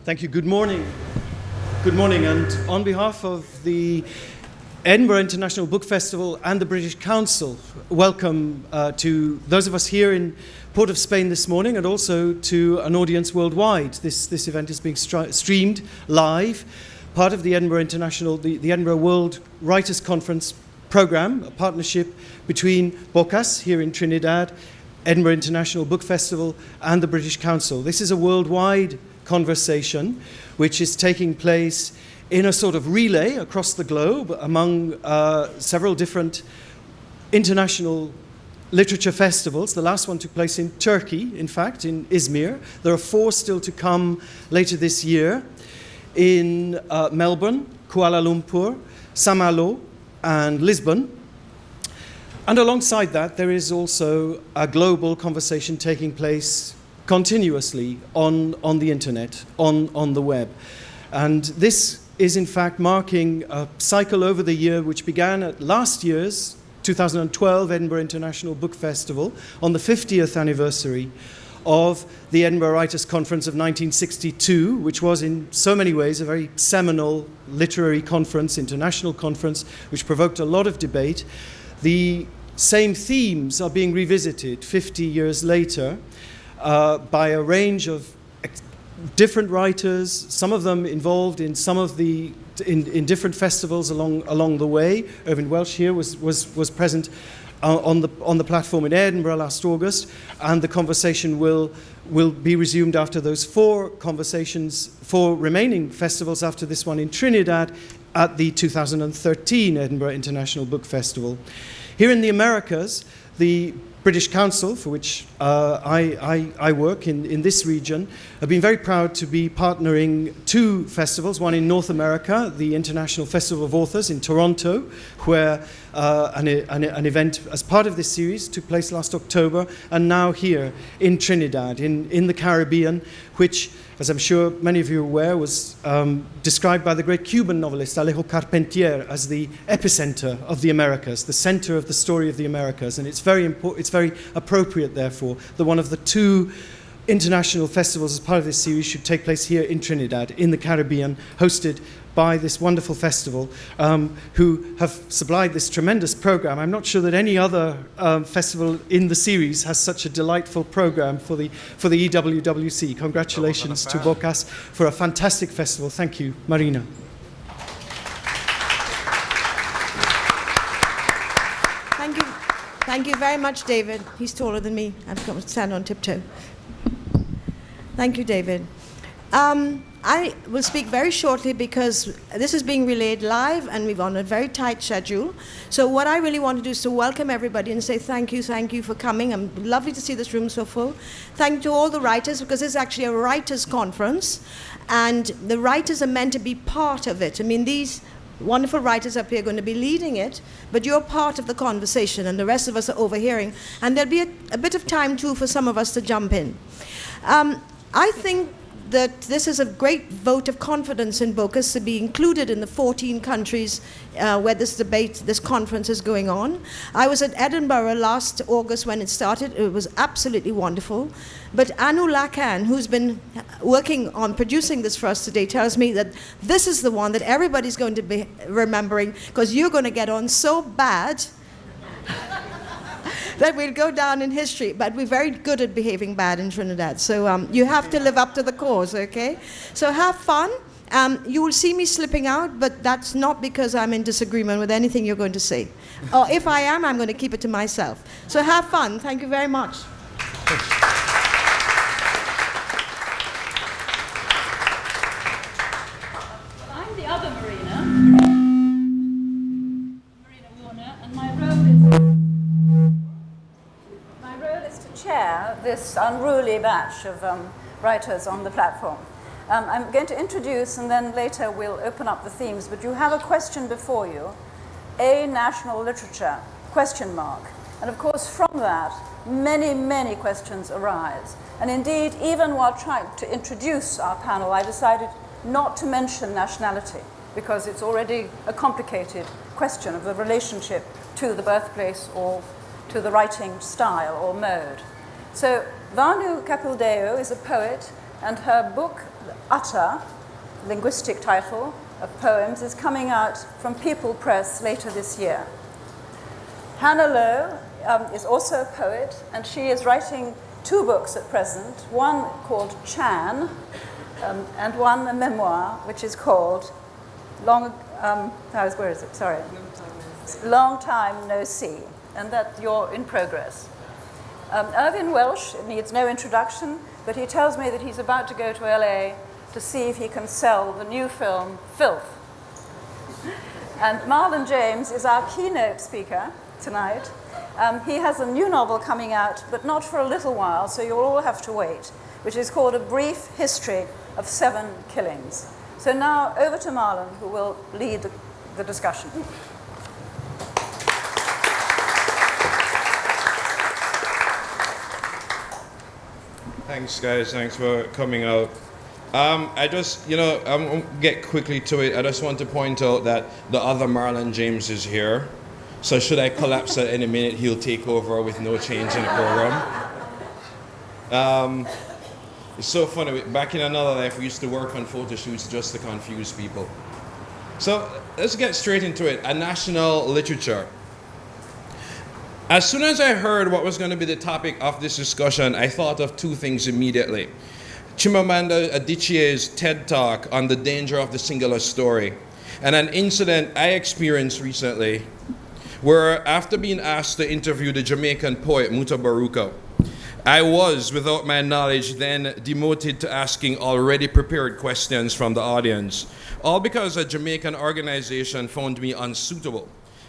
Thank you. Good morning. Good morning. And on behalf of the Edinburgh International Book Festival and the British Council, welcome to those of us here in Port of Spain this morning and also to an audience worldwide. This event is being streamed live, part of the Edinburgh the Edinburgh World Writers' Conference programme, a partnership between Bocas here in Trinidad, Edinburgh International Book Festival and the British Council. This is a worldwide conversation which is taking place in a sort of relay across the globe among several different international literature festivals. The last one took place in Turkey, in fact, in Izmir. There are 4 still to come later this year in Melbourne, Kuala Lumpur, Saint-Malo and Lisbon. And alongside that, there is also a global conversation taking place continuously on the internet, on the web. And this is in fact marking a cycle over the year which began at last year's 2012 Edinburgh International Book Festival on the 50th anniversary of the Edinburgh Writers' Conference of 1962, which was in so many ways a very seminal literary conference, international conference, which provoked a lot of debate. The same themes are being revisited 50 years later by a range of different writers, some of them involved in some of the in different festivals along the way. Irvine Welsh here was present on the platform in Edinburgh last August, and the conversation will be resumed after those 4 remaining festivals after this one in Trinidad at the 2013 Edinburgh International Book Festival. Here in the Americas, the British Council, for which I work in this region, have been very proud to be partnering 2 festivals, one in North America, the International Festival of Authors in Toronto, where an event as part of this series took place last October, and now here in Trinidad, in the Caribbean, which, as I'm sure many of you are aware, was described by the great Cuban novelist Alejo Carpentier as the epicenter of the Americas, the center of the story of the Americas. And it's very appropriate, therefore, that one of the 2 international festivals as part of this series should take place here in Trinidad, in the Caribbean, hosted by this wonderful festival, who have supplied this tremendous program. I'm not sure that any other festival in the series has such a delightful program for the EWWC. Congratulations to Bocas for a fantastic festival. Thank you, Marina. Thank you very much, David. He's taller than me. I've got to stand on tiptoe. Thank you, David. I will speak very shortly because this is being relayed live and we're on a very tight schedule. So what I really want to do is to welcome everybody and say thank you for coming. Lovely to see this room so full. Thank you to all the writers, because this is actually a writers' conference and the writers are meant to be part of it. I mean, these wonderful writers up here are going to be leading it, but you're part of the conversation and the rest of us are overhearing. And there'll be a bit of time too for some of us to jump in. I think that this is a great vote of confidence in Bocas to be included in the 14 countries where this conference is going on. I was at Edinburgh last August when it started. It was absolutely wonderful. But Anu Lakan, who's been working on producing this for us today, tells me that this is the one that everybody's going to be remembering, because you're going to get on so bad that we'll go down in history. But we're very good at behaving bad in Trinidad. So you have to live up to the cause, okay? So have fun. You will see me slipping out, but that's not because I'm in disagreement with anything you're going to say. Or if I am, I'm going to keep it to myself. So have fun. Thank you very much. I'm the other Marina Warner, and my role is to chair this unruly batch of writers on the platform. I'm going to introduce, and then later we'll open up the themes, but you have a question before you, a national literature, question mark. And of course, from that, many, many questions arise. And indeed, even while trying to introduce our panel, I decided not to mention nationality, because it's already a complicated question of the relationship to the birthplace or to the writing style or mode. So Vanu Kapildeo is a poet and her book, Utter, linguistic title of poems, is coming out from People Press later this year. Hannah Lowe is also a poet, and she is writing 2 books at present, one called Chan, and one a memoir, which is called Long Time No See, and that you're in progress. Irvin Welsh needs no introduction, but he tells me that he's about to go to LA to see if he can sell the new film, Filth. And Marlon James is our keynote speaker tonight. He has a new novel coming out, but not for a little while, so you'll all have to wait, which is called A Brief History of 7 Killings. So now over to Marlon, who will lead the discussion. Thanks, guys. Thanks for coming out. I just, I'm going to get quickly to it. I just want to point out that the other Marlon James is here. So should I collapse at any minute, he'll take over with no change in the program. It's so funny. Back in another life, we used to work on photo shoots just to confuse people. So let's get straight into it. A national literature. As soon as I heard what was going to be the topic of this discussion, I thought of 2 things immediately. Chimamanda Adichie's TED Talk on the danger of the singular story, and an incident I experienced recently where, after being asked to interview the Jamaican poet Muta Baruka, I was, without my knowledge, then demoted to asking already prepared questions from the audience, all because a Jamaican organization found me unsuitable,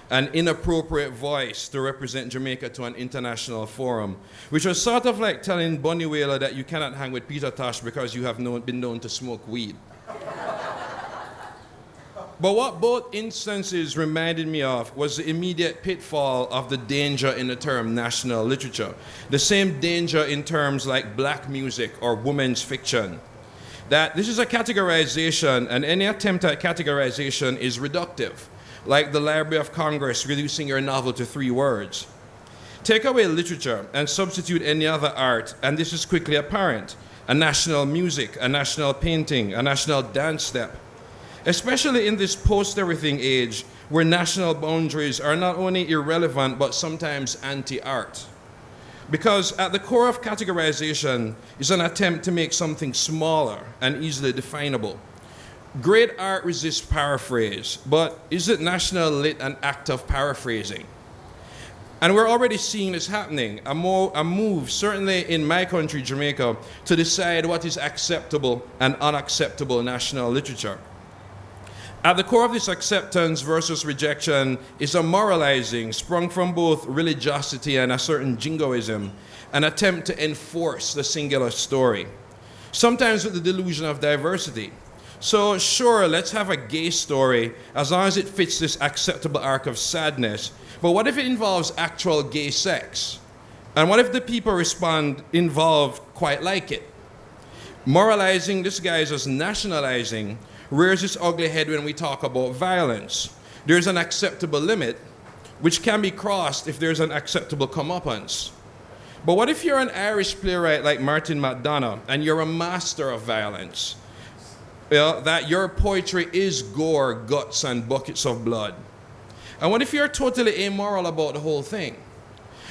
an inappropriate voice to represent Jamaica to an international forum, which was sort of like telling Bunny Wailer that you cannot hang with Peter Tosh because you have been known to smoke weed. But what both instances reminded me of was the immediate pitfall of the danger in the term national literature, the same danger in terms like black music or women's fiction. That this is a categorization, and any attempt at categorization is reductive, like the Library of Congress reducing your novel to 3 words. Take away literature and substitute any other art, and this is quickly apparent. A national music, a national painting, a national dance step. Especially in this post-everything age, where national boundaries are not only irrelevant, but sometimes anti-art. Because at the core of categorization is an attempt to make something smaller and easily definable. Great art resists paraphrase, but is it national lit an act of paraphrasing? And we're already seeing this happening, a move, certainly in my country, Jamaica, to decide what is acceptable and unacceptable national literature. At the core of this acceptance versus rejection is a moralizing sprung from both religiosity and a certain jingoism, an attempt to enforce the singular story, sometimes with the delusion of diversity. So sure, let's have a gay story as long as it fits this acceptable arc of sadness. But what if it involves actual gay sex? And what if the people involved quite like it? Moralizing disguised as nationalizing rears its ugly head when we talk about violence. There's an acceptable limit, which can be crossed if there's an acceptable comeuppance. But what if you're an Irish playwright like Martin McDonagh and you're a master of violence? That your poetry is gore, guts, and buckets of blood. And what if you're totally amoral about the whole thing?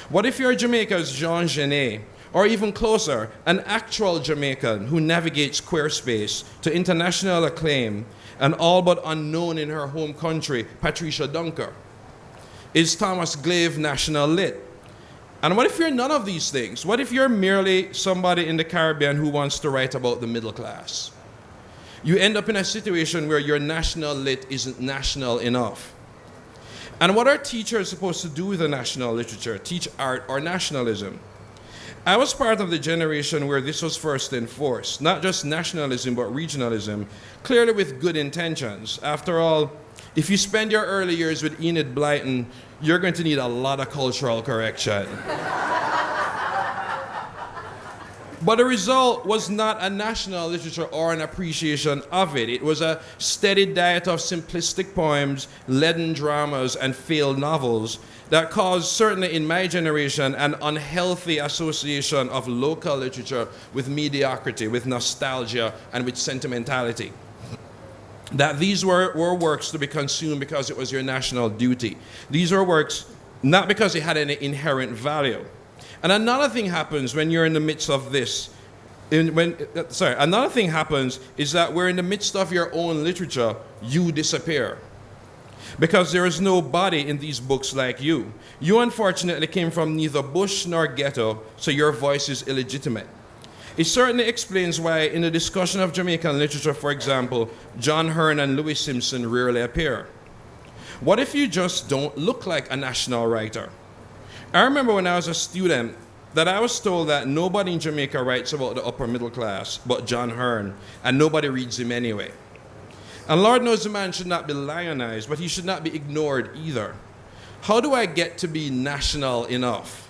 What if you're Jamaica's Jean Genet, or even closer, an actual Jamaican who navigates queer space to international acclaim and all but unknown in her home country, Patricia Dunker? Is Thomas Glave national lit? And what if you're none of these things? What if you're merely somebody in the Caribbean who wants to write about the middle class? You end up in a situation where your national lit isn't national enough. And what are teachers supposed to do with the national literature? Teach art or nationalism? I was part of the generation where this was first enforced, not just nationalism, but regionalism, clearly with good intentions. After all, if you spend your early years with Enid Blyton, you're going to need a lot of cultural correction. But the result was not a national literature or an appreciation of it. It was a steady diet of simplistic poems, leaden dramas, and failed novels, that caused, certainly in my generation, an unhealthy association of local literature with mediocrity, with nostalgia, and with sentimentality. That these were works to be consumed because it was your national duty. These were works not because it had any inherent value. And another thing happens when you're in the midst of this. Another thing happens is that we're in the midst of your own literature, you disappear. Because there is no body in these books like you. You unfortunately came from neither bush nor ghetto, so your voice is illegitimate. It certainly explains why in the discussion of Jamaican literature, for example, John Hearne and Louis Simpson rarely appear. What if you just don't look like a national writer? I remember when I was a student that I was told that nobody in Jamaica writes about the upper middle class but John Hearne, and nobody reads him anyway. And Lord knows the man should not be lionized, but he should not be ignored either. How do I get to be national enough?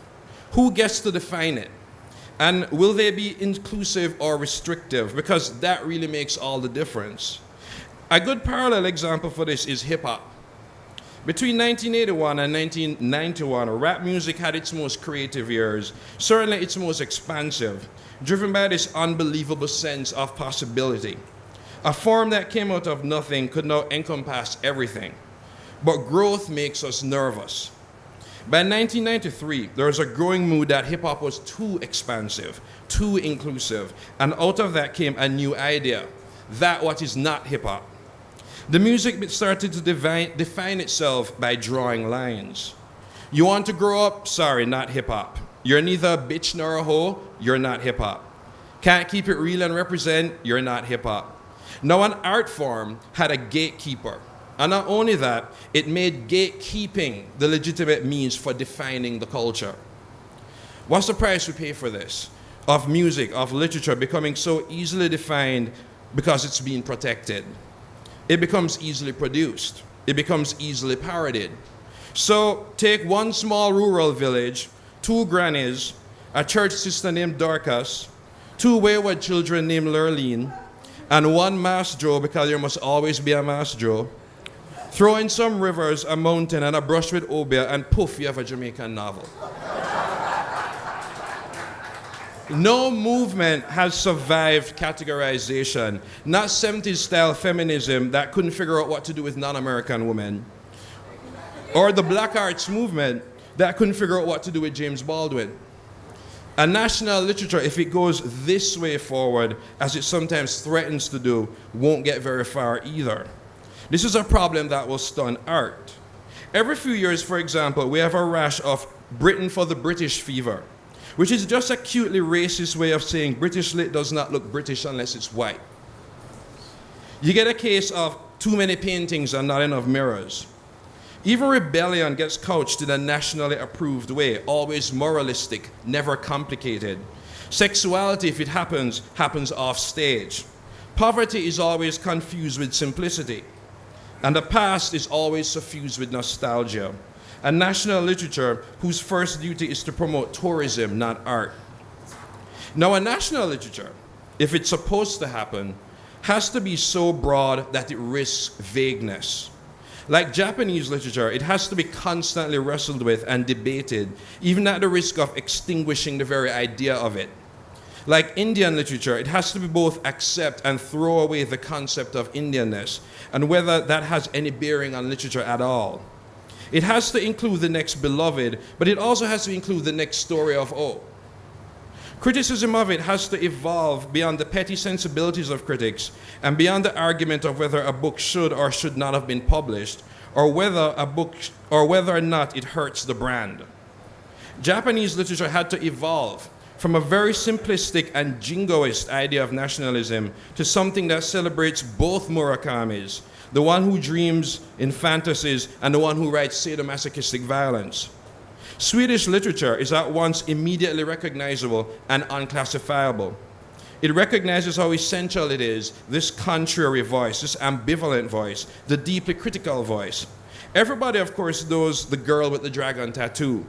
Who gets to define it? And will they be inclusive or restrictive? Because that really makes all the difference. A good parallel example for this is hip-hop. Between 1981 and 1991, rap music had its most creative years, certainly its most expansive, driven by this unbelievable sense of possibility. A form that came out of nothing could now encompass everything. But growth makes us nervous. By 1993, there was a growing mood that hip-hop was too expansive, too inclusive, and out of that came a new idea, that what is not hip-hop. The music started to define itself by drawing lines. You want to grow up? Sorry, not hip-hop. You're neither a bitch nor a hoe, you're not hip-hop. Can't keep it real and represent, you're not hip-hop. Now, an art form had a gatekeeper. And not only that, it made gatekeeping the legitimate means for defining the culture. What's the price we pay for this? Of music, of literature becoming so easily defined because it's being protected. It becomes easily produced. It becomes easily parodied. So take one small rural village, 2 grannies, a church sister named Dorcas, 2 wayward children named Lurleen, and 1 Mass Joe, because there must always be a Mass Joe. Throw in some rivers, a mountain, and a brush with Obia, and poof, you have a Jamaican novel. No movement has survived categorization. Not 70s style feminism that couldn't figure out what to do with non-American women. Or the Black Arts movement that couldn't figure out what to do with James Baldwin. A national literature, if it goes this way forward, as it sometimes threatens to do, won't get very far either. This is a problem that will stun art. Every few years, for example, we have a rash of Britain for the British fever, which is just a cutely racist way of saying British lit does not look British unless it's white. You get a case of too many paintings and not enough mirrors. Even rebellion gets couched in a nationally approved way, always moralistic, never complicated. Sexuality, if it happens, happens off stage. Poverty is always confused with simplicity. And the past is always suffused with nostalgia. A national literature whose first duty is to promote tourism, not art. Now, a national literature, if it's supposed to happen, has to be so broad that it risks vagueness. Like Japanese literature, it has to be constantly wrestled with and debated, even at the risk of extinguishing the very idea of it. Like Indian literature, it has to be both accept and throw away the concept of Indianness, and whether that has any bearing on literature at all. It has to include the next beloved, but it also has to include the next story of O. Criticism of it has to evolve beyond the petty sensibilities of critics and beyond the argument of whether a book should or should not have been published, or whether or not it hurts the brand. Japanese literature had to evolve from a very simplistic and jingoist idea of nationalism to something that celebrates both Murakamis, the one who dreams in fantasies and the one who writes sadomasochistic violence. Swedish literature is at once immediately recognizable and unclassifiable. It recognizes how essential it is, this contrary voice, this ambivalent voice, the deeply critical voice. Everybody, of course, knows The Girl with the Dragon Tattoo.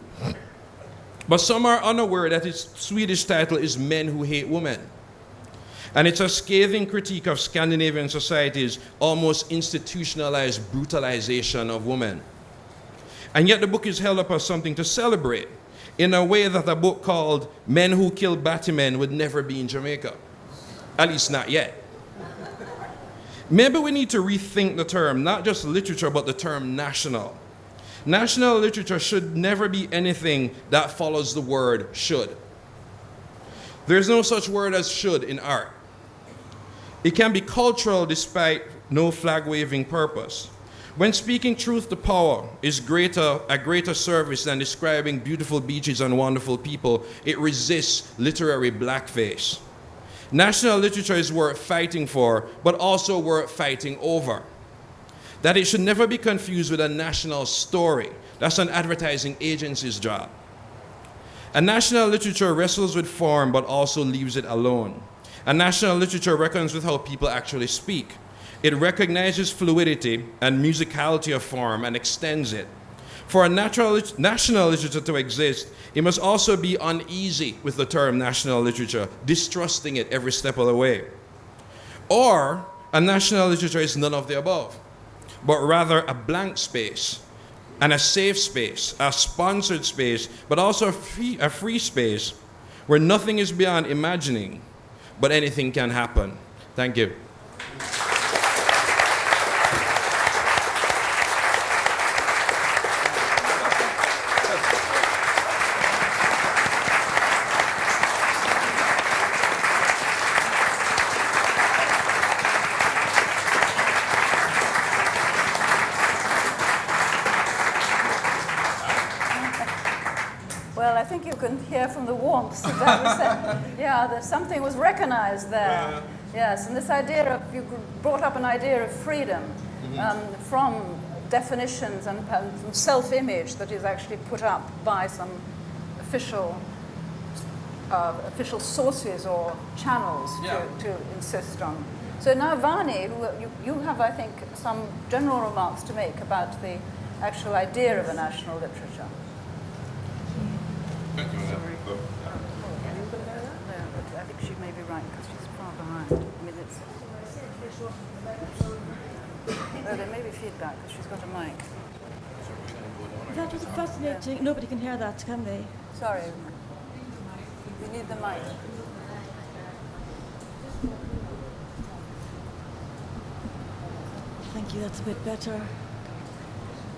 But some are unaware that its Swedish title is Men Who Hate Women. And it's a scathing critique of Scandinavian society's almost institutionalized brutalization of women. And yet the book is held up as something to celebrate in a way that a book called Men Who Killed Battymen would never be in Jamaica. At least not yet. Maybe we need to rethink the term, not just literature, but the term national. National literature should never be anything that follows the word should. There's no such word as should in art. It can be cultural despite no flag-waving purpose. When speaking truth to power is a greater service than describing beautiful beaches and wonderful people, it resists literary blackface. National literature is worth fighting for, but also worth fighting over. That it should never be confused with a national story. That's an advertising agency's job. A national literature wrestles with form, but also leaves it alone. A national literature reckons with how people actually speak. It recognizes fluidity and musicality of form and extends it. For a national literature to exist, it must also be uneasy with the term national literature, distrusting it every step of the way. Or a national literature is none of the above, but rather a blank space and a safe space, a sponsored space, but also a free space where nothing is beyond imagining, but anything can happen. Thank you. Well, I think you can hear from the warmth of that reception. Yeah, that something was recognized there. Yes, and this idea of, you brought up an idea of freedom from definitions and from self-image that is actually put up by some official sources or channels to insist on. So now, Vani, you have, I think, some general remarks to make about the actual idea of a national literature. Sorry. No, but I think she may be right because she's far behind. I mean, it's... Oh, there may be feedback because she's got a mic. That was fascinating. Nobody can hear that, can they? Sorry. We need the mic. Thank you, that's a bit better.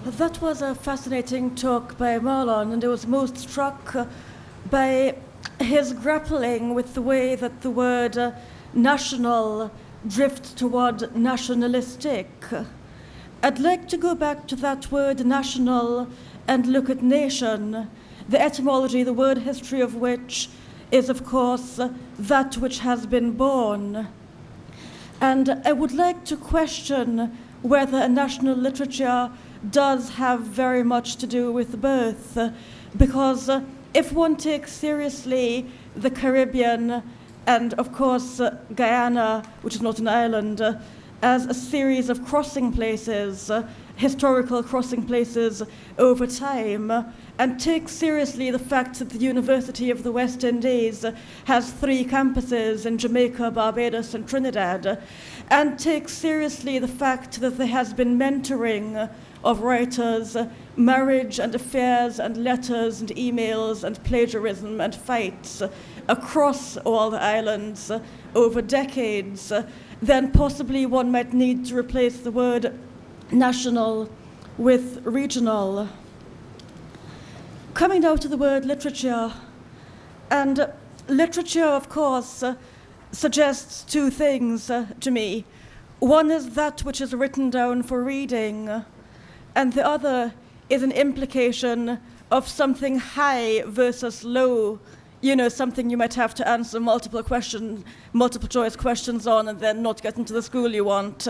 That was a fascinating talk by Marlon, and I was most struck by his grappling with the way that the word national drifts toward nationalistic. I'd like to go back to that word national and look at nation, the etymology, the word history of which is, of course, that which has been born. And I would like to question whether a national literature does have very much to do with birth, because if one takes seriously the Caribbean and, of course, Guyana, which is not an island, as a series of crossing places, historical crossing places over time, and take seriously the fact that the University of the West Indies has 3 campuses in Jamaica, Barbados, and Trinidad, and take seriously the fact that there has been mentoring of writers, marriage and affairs and letters and emails and plagiarism and fights across all the islands over decades, then possibly one might need to replace the word national with regional. Coming now to the word literature, and literature, of course, suggests 2 things to me. One is that which is written down for reading, and the other is an implication of something high versus low, something you might have to answer multiple choice questions on and then not get into the school you want.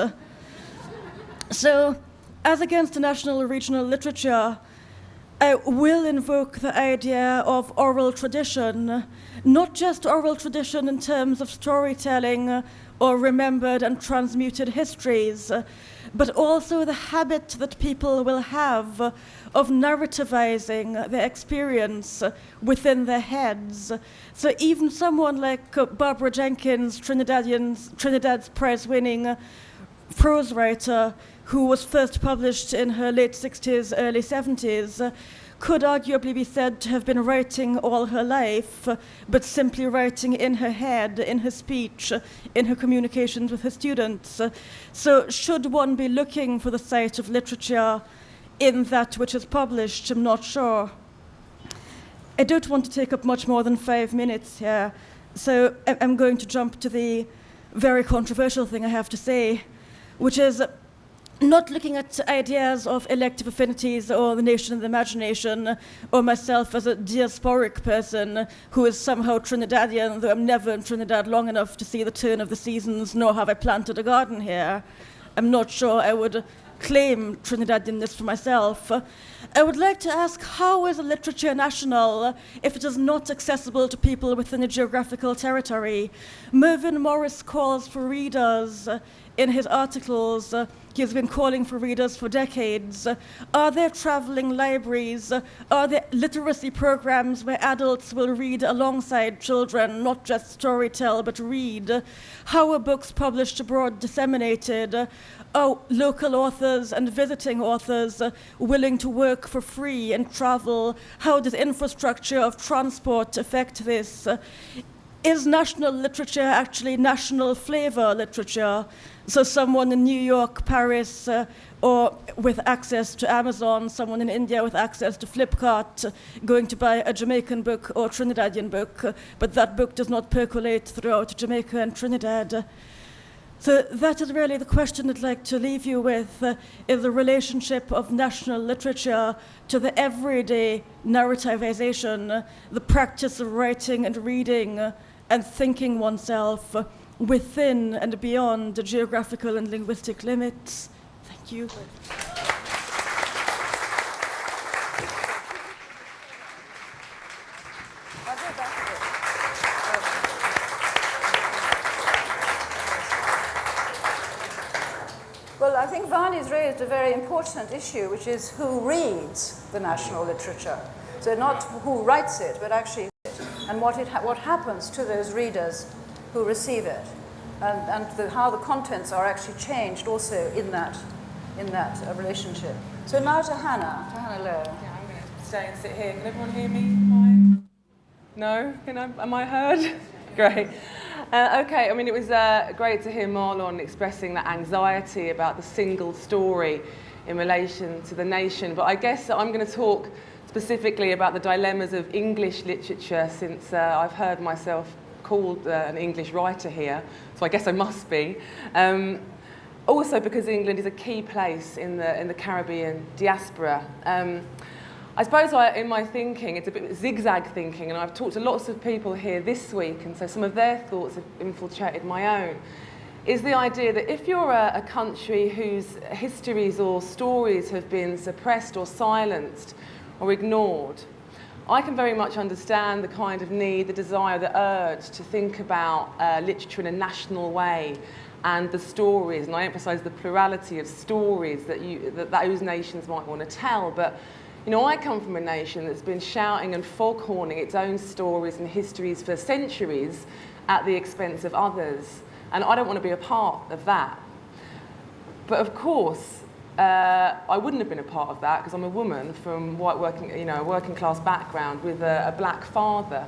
So, as against national or regional literature, I will invoke the idea of oral tradition, not just oral tradition in terms of storytelling or remembered and transmuted histories, but also the habit that people will have of narrativizing their experience within their heads. So even someone like Barbara Jenkins, Trinidad's prize-winning prose writer who was first published in her late 60s, early 70s, could arguably be said to have been writing all her life, but simply writing in her head, in her speech, in her communications with her students. So should one be looking for the site of literature in that which is published? I'm not sure. I don't want to take up much more than 5 minutes here, so I'm going to jump to the very controversial thing I have to say, which is not looking at ideas of elective affinities or the nation of the imagination, or myself as a diasporic person who is somehow Trinidadian, though I'm never in Trinidad long enough to see the turn of the seasons, nor have I planted a garden here. I'm not sure I would claim Trinidadianness for myself. I would like to ask, how is a literature national if it is not accessible to people within a geographical territory? Mervyn Morris calls for readers in his articles. He has been calling for readers for decades. Are there traveling libraries? Are there literacy programs where adults will read alongside children, not just storytell, but read? How are books published abroad disseminated? Are local authors and visiting authors willing to work for free and travel? How does infrastructure of transport affect this? Is national literature actually national flavor literature? So someone in New York, Paris, or with access to Amazon, someone in India with access to Flipkart, going to buy a Jamaican book or Trinidadian book, but that book does not percolate throughout Jamaica and Trinidad. So that is really the question I'd like to leave you with, is the relationship of national literature to the everyday narrativization, the practice of writing and reading and thinking oneself within and beyond the geographical and linguistic limits. Thank you. Well, I think Varney's raised a very important issue, which is who reads the national literature. So not who writes it, but actually and what happens to those readers who receive it, and how the contents are actually changed also in that relationship. So now to Hannah Lowe. Yeah, I'm going to stay and sit here. Can everyone hear me fine? No? Am I heard? Great. Okay, I mean, it was great to hear Marlon expressing that anxiety about the single story in relation to the nation, but I guess I'm going to talk specifically about the dilemmas of English literature, since I've heard myself called an English writer here, so I guess I must be. Also because England is a key place in the Caribbean diaspora. I suppose in my thinking, it's a bit zigzag thinking, and I've talked to lots of people here this week, and so some of their thoughts have infiltrated my own, is the idea that if you're a country whose histories or stories have been suppressed or silenced or ignored, I can very much understand the kind of need, the desire, the urge to think about literature in a national way, and the stories, and I emphasise the plurality of stories that those nations might want to tell. But you know, I come from a nation that's been shouting and foghorning its own stories and histories for centuries at the expense of others, and I don't want to be a part of that. But of course, I wouldn't have been a part of that because I'm a woman from a working class background with a black father.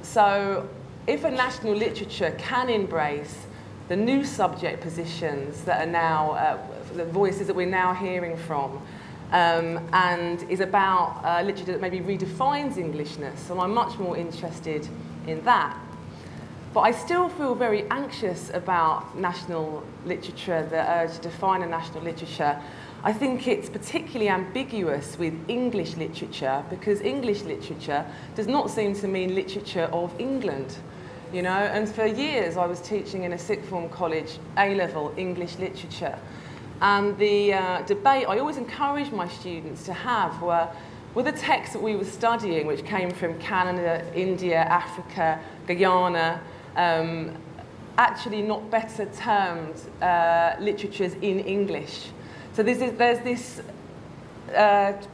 So if a national literature can embrace the new subject positions that are now, the voices that we're now hearing from, and is about literature that maybe redefines Englishness, and I'm much more interested in that. But I still feel very anxious about national literature, the urge to define a national literature. I think it's particularly ambiguous with English literature, because English literature does not seem to mean literature of England, you know. And for years I was teaching in a sixth form college A-level English literature. And the debate I always encouraged my students to have were the texts that we were studying, which came from Canada, India, Africa, Guyana, actually not better termed literatures in English. So there's this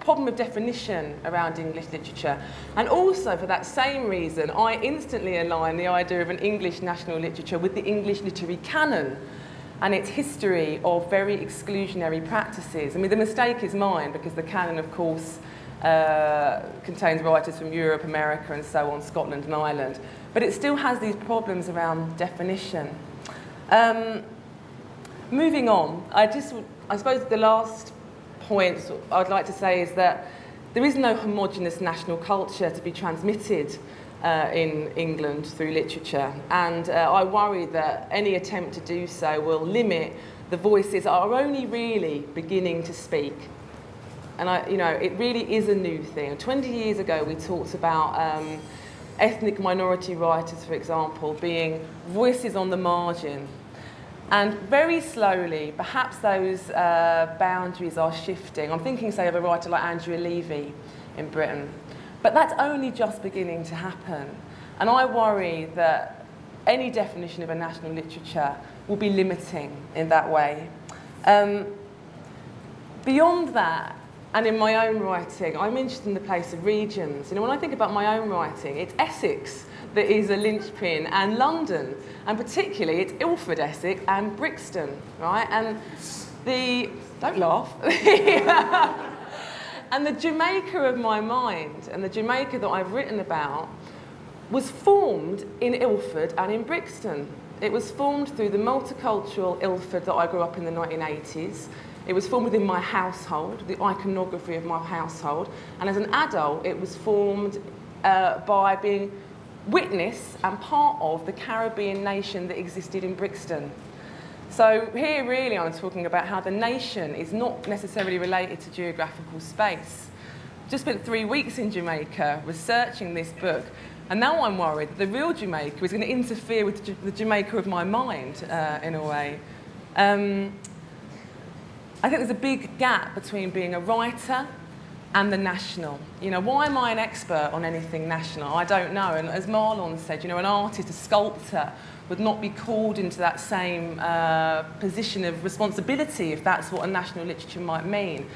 problem of definition around English literature. And also for that same reason, I instantly align the idea of an English national literature with the English literary canon. and its history of very exclusionary practices. I mean, the mistake is mine because the canon, of course, contains writers from Europe, America, and so on, Scotland and Ireland. But it still has these problems around definition. Moving on, I suppose the last point I'd like to say is that there is no homogenous national culture to be transmitted in England through literature, and I worry that any attempt to do so will limit the voices that are only really beginning to speak. And it really is a new thing. 20 years ago, we talked about ethnic minority writers, for example, being voices on the margin. And very slowly, perhaps those boundaries are shifting. I'm thinking, say, of a writer like Andrea Levy in Britain. But that's only just beginning to happen. And I worry that any definition of a national literature will be limiting in that way. Beyond that, and in my own writing, I'm interested in the place of regions. When I think about my own writing, it's Essex that is a linchpin, and London, and particularly it's Ilford, Essex, and Brixton, right? And don't laugh. And the Jamaica of my mind, and the Jamaica that I've written about, was formed in Ilford and in Brixton. It was formed through the multicultural Ilford that I grew up in the 1980s. It was formed within my household, the iconography of my household. And as an adult, it was formed by being witness and part of the Caribbean nation that existed in Brixton. So here really I'm talking about how the nation is not necessarily related to geographical space. Just spent 3 weeks in Jamaica researching this book, and now I'm worried that the real Jamaica is going to interfere with the Jamaica of my mind in a way. I think there's a big gap between being a writer and the national. Why am I an expert on anything national? I don't know. And as Marlon said, an artist, a sculptor, would not be called into that same position of responsibility if that's what a national literature might mean.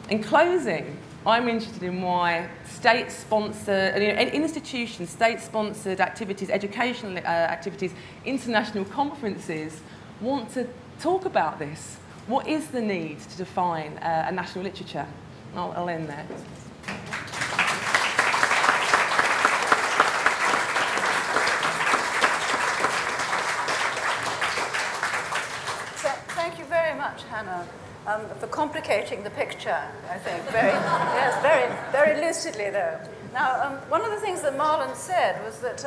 In closing, I'm interested in why state-sponsored, institutions, state-sponsored activities, educational activities, international conferences want to talk about this. What is the need to define a national literature? I'll end there. Thank you very much, Hannah, for complicating the picture, I think. Very lucidly, though. Now, one of the things that Marlon said was that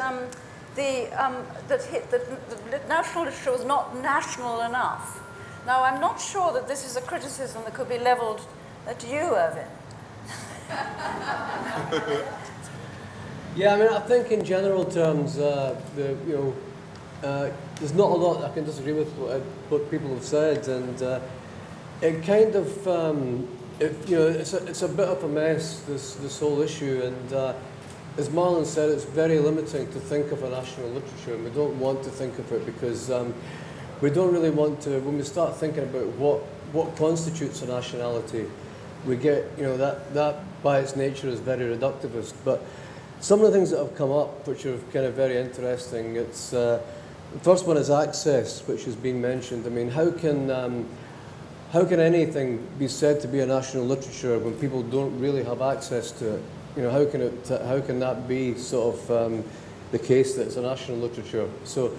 the national literature was not national enough. Now, I'm not sure that this is a criticism that could be levelled at you, Irvin. Yeah, I think in general terms, there's not a lot I can disagree with what people have said, and it kind of, it's a bit of a mess, this whole issue, and as Marlon said, it's very limiting to think of a national literature, and we don't want to think of it because we don't really want to. When we start thinking about what constitutes a nationality, we get that by its nature is very reductivist. But some of the things that have come up, which are kind of very interesting, it's the first one is access, which has been mentioned. How can anything be said to be a national literature when people don't really have access to it? How can that be sort of the case that it's a national literature? So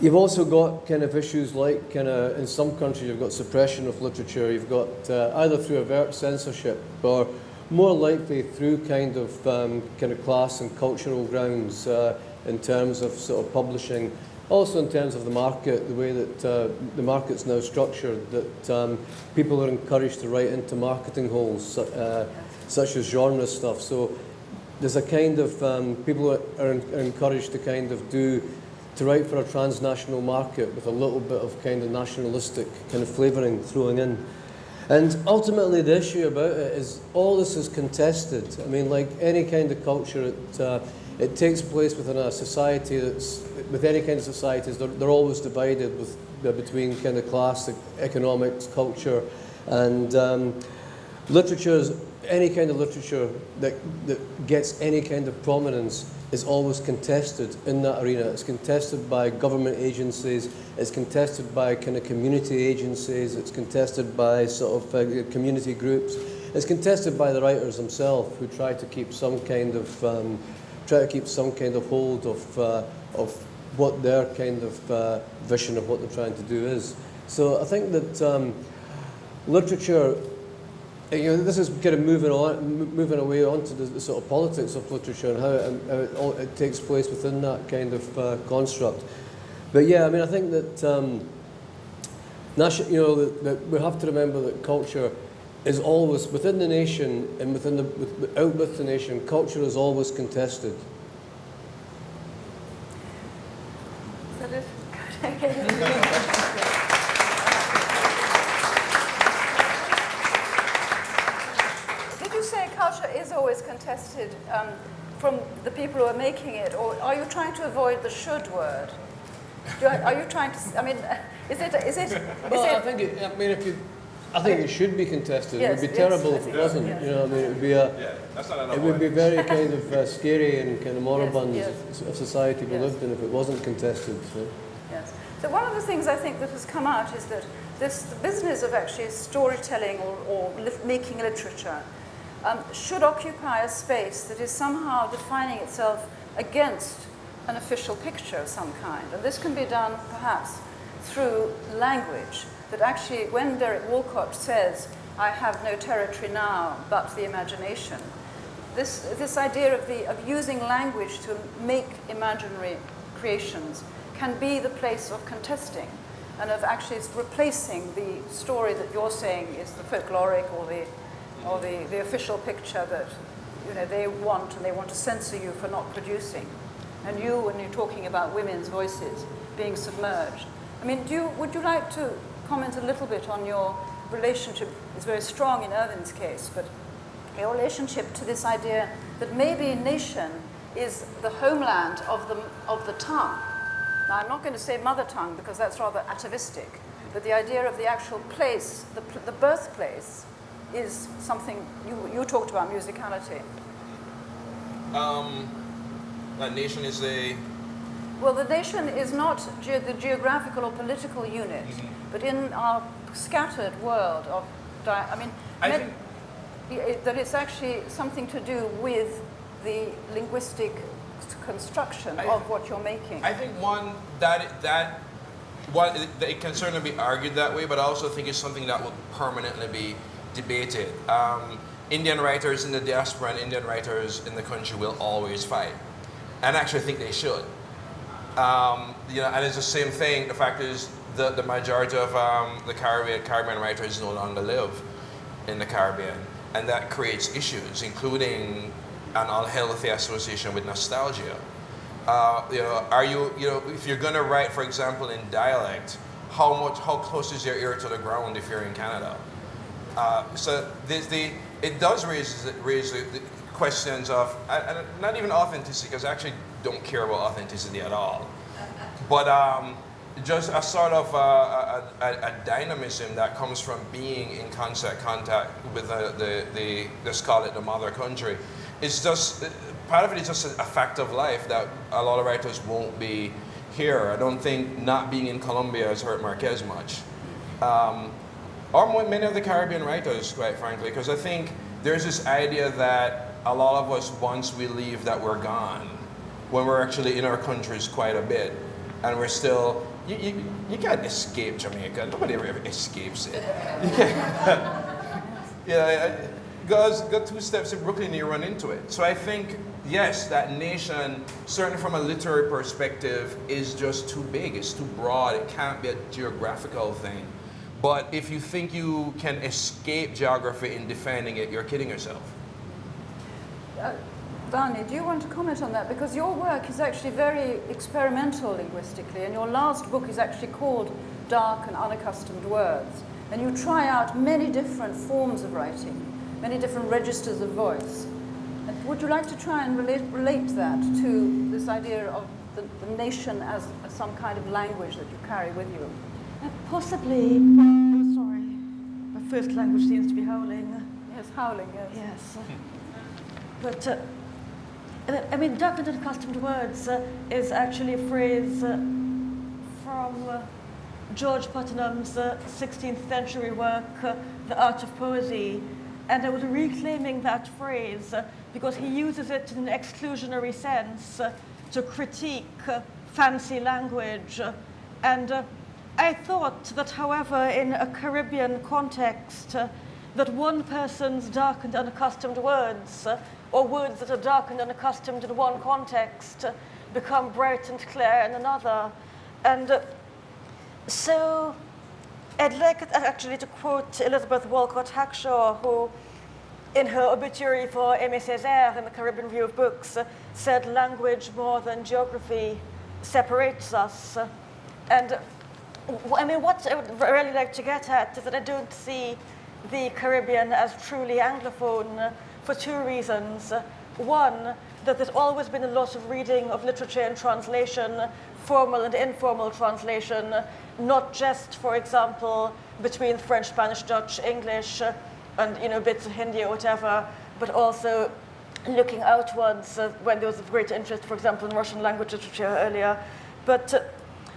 you've also got kind of issues like in some countries you've got suppression of literature. You've got either through overt censorship or more likely through kind of class and cultural grounds in terms of sort of publishing. Also in terms of the market, the way that the market's now structured, that people are encouraged to write into marketing holes, such as genre stuff. So there's a kind of, people are encouraged to write for a transnational market with a little bit of kind of nationalistic kind of flavouring throwing in. And ultimately the issue about it is all this is contested. Like any kind of culture, it takes place within a society with any kind of societies, they're always divided between kind of class, economics, culture, and literature any kind of literature that gets any kind of prominence is always contested in that arena. It's contested by government agencies, it's contested by kind of community agencies, it's contested by sort of community groups, it's contested by the writers themselves who try to keep some kind of hold of what their kind of vision of what they're trying to do is. So I think that literature, this is kind of moving away onto the sort of politics of literature and how it takes place within that kind of construct. But yeah, I mean, I think that that we have to remember that culture is always within the nation and out with the nation. Culture is always contested. Is that it? Good. Culture is always contested from the people who are making it, or are you trying to avoid the should word? Are you trying to? I mean, is it? Well, I think it should be contested. Yes, it would be terrible if it wasn't. Yes. You know, I mean, it would be it would be very kind of scary and kind of moribund of society we lived in if it wasn't contested. So. Yes. So one of the things I think that has come out is that the business of actually storytelling or making literature should occupy a space that is somehow defining itself against an official picture of some kind. And this can be done perhaps through language, that actually when Derek Walcott says, I have no territory now but the imagination, this idea of using language to make imaginary creations can be the place of contesting and of actually replacing the story that you're saying is the folkloric or the official picture that they want, and they want to censor you for not producing. And you, when you're talking about women's voices being submerged. I mean, would you like to comment a little bit on your relationship? It's very strong in Irvin's case, but your relationship to this idea that maybe nation is the homeland of the tongue. Now, I'm not going to say mother tongue because that's rather atavistic, but the idea of the actual place, the birthplace, is something you talked about musicality. A nation is a... Well, the nation is not the geographical or political unit, but in our scattered world of... I think that it's actually something to do with the linguistic construction of what you're making. I think it can certainly be argued that way, but I also think it's something that will permanently be debated. Indian writers in the diaspora and Indian writers in the country will always fight, and actually think they should. And it's the same thing. The fact is, the majority of the Caribbean writers no longer live in the Caribbean, and that creates issues, including an unhealthy association with nostalgia. If you're going to write, for example, in dialect, how close is your ear to the ground if you're in Canada? So it does raise the questions of not even authenticity, because I actually don't care about authenticity at all, but just a sort of a dynamism that comes from being in constant contact with let's call it the mother country. It's just part of it is just a fact of life that a lot of writers won't be here. I don't think not being in Colombia has hurt Marquez much. Or many of the Caribbean writers, quite frankly, because I think there's this idea that a lot of us, once we leave, that we're gone, when we're actually in our countries quite a bit, and we're still, you can't escape Jamaica. Nobody ever escapes it. Go 2 steps in Brooklyn and you run into it. So I think, yes, that nation, certainly from a literary perspective, is just too big. It's too broad. It can't be a geographical thing. But if you think you can escape geography in defining it, you're kidding yourself. Vani, do you want to comment on that? Because your work is actually very experimental linguistically, and your last book is actually called Dark and Unaccustomed Words. And you try out many different forms of writing, many different registers of voice. And would you like to try and relate that to this idea of the nation as some kind of language that you carry with you? Possibly. Oh, sorry. My first language seems to be howling. Yeah, Hyenas howling, yes. Yes. But, I mean, dark and unaccustomed words is actually a phrase from George Putnam's 16th century work, The Art of Poesy. And I was reclaiming that phrase because he uses it in an exclusionary sense to critique fancy language. And I thought that, however, in a Caribbean context, that one person's dark and unaccustomed words, or words that are dark and unaccustomed in one context, become bright and clear in another. And so I'd like actually to quote Elizabeth Walcott Hackshaw, who, in her obituary for Aimé Césaire in the Caribbean Review of Books, said language more than geography separates us. And I mean, what I would really like to get at is that I don't see the Caribbean as truly Anglophone for two reasons. One, that there's always been a lot of reading of literature and translation, formal and informal translation, not just, for example, between French, Spanish, Dutch, English, and bits of Hindi or whatever, but also looking outwards when there was a great interest, for example, in Russian language literature earlier. But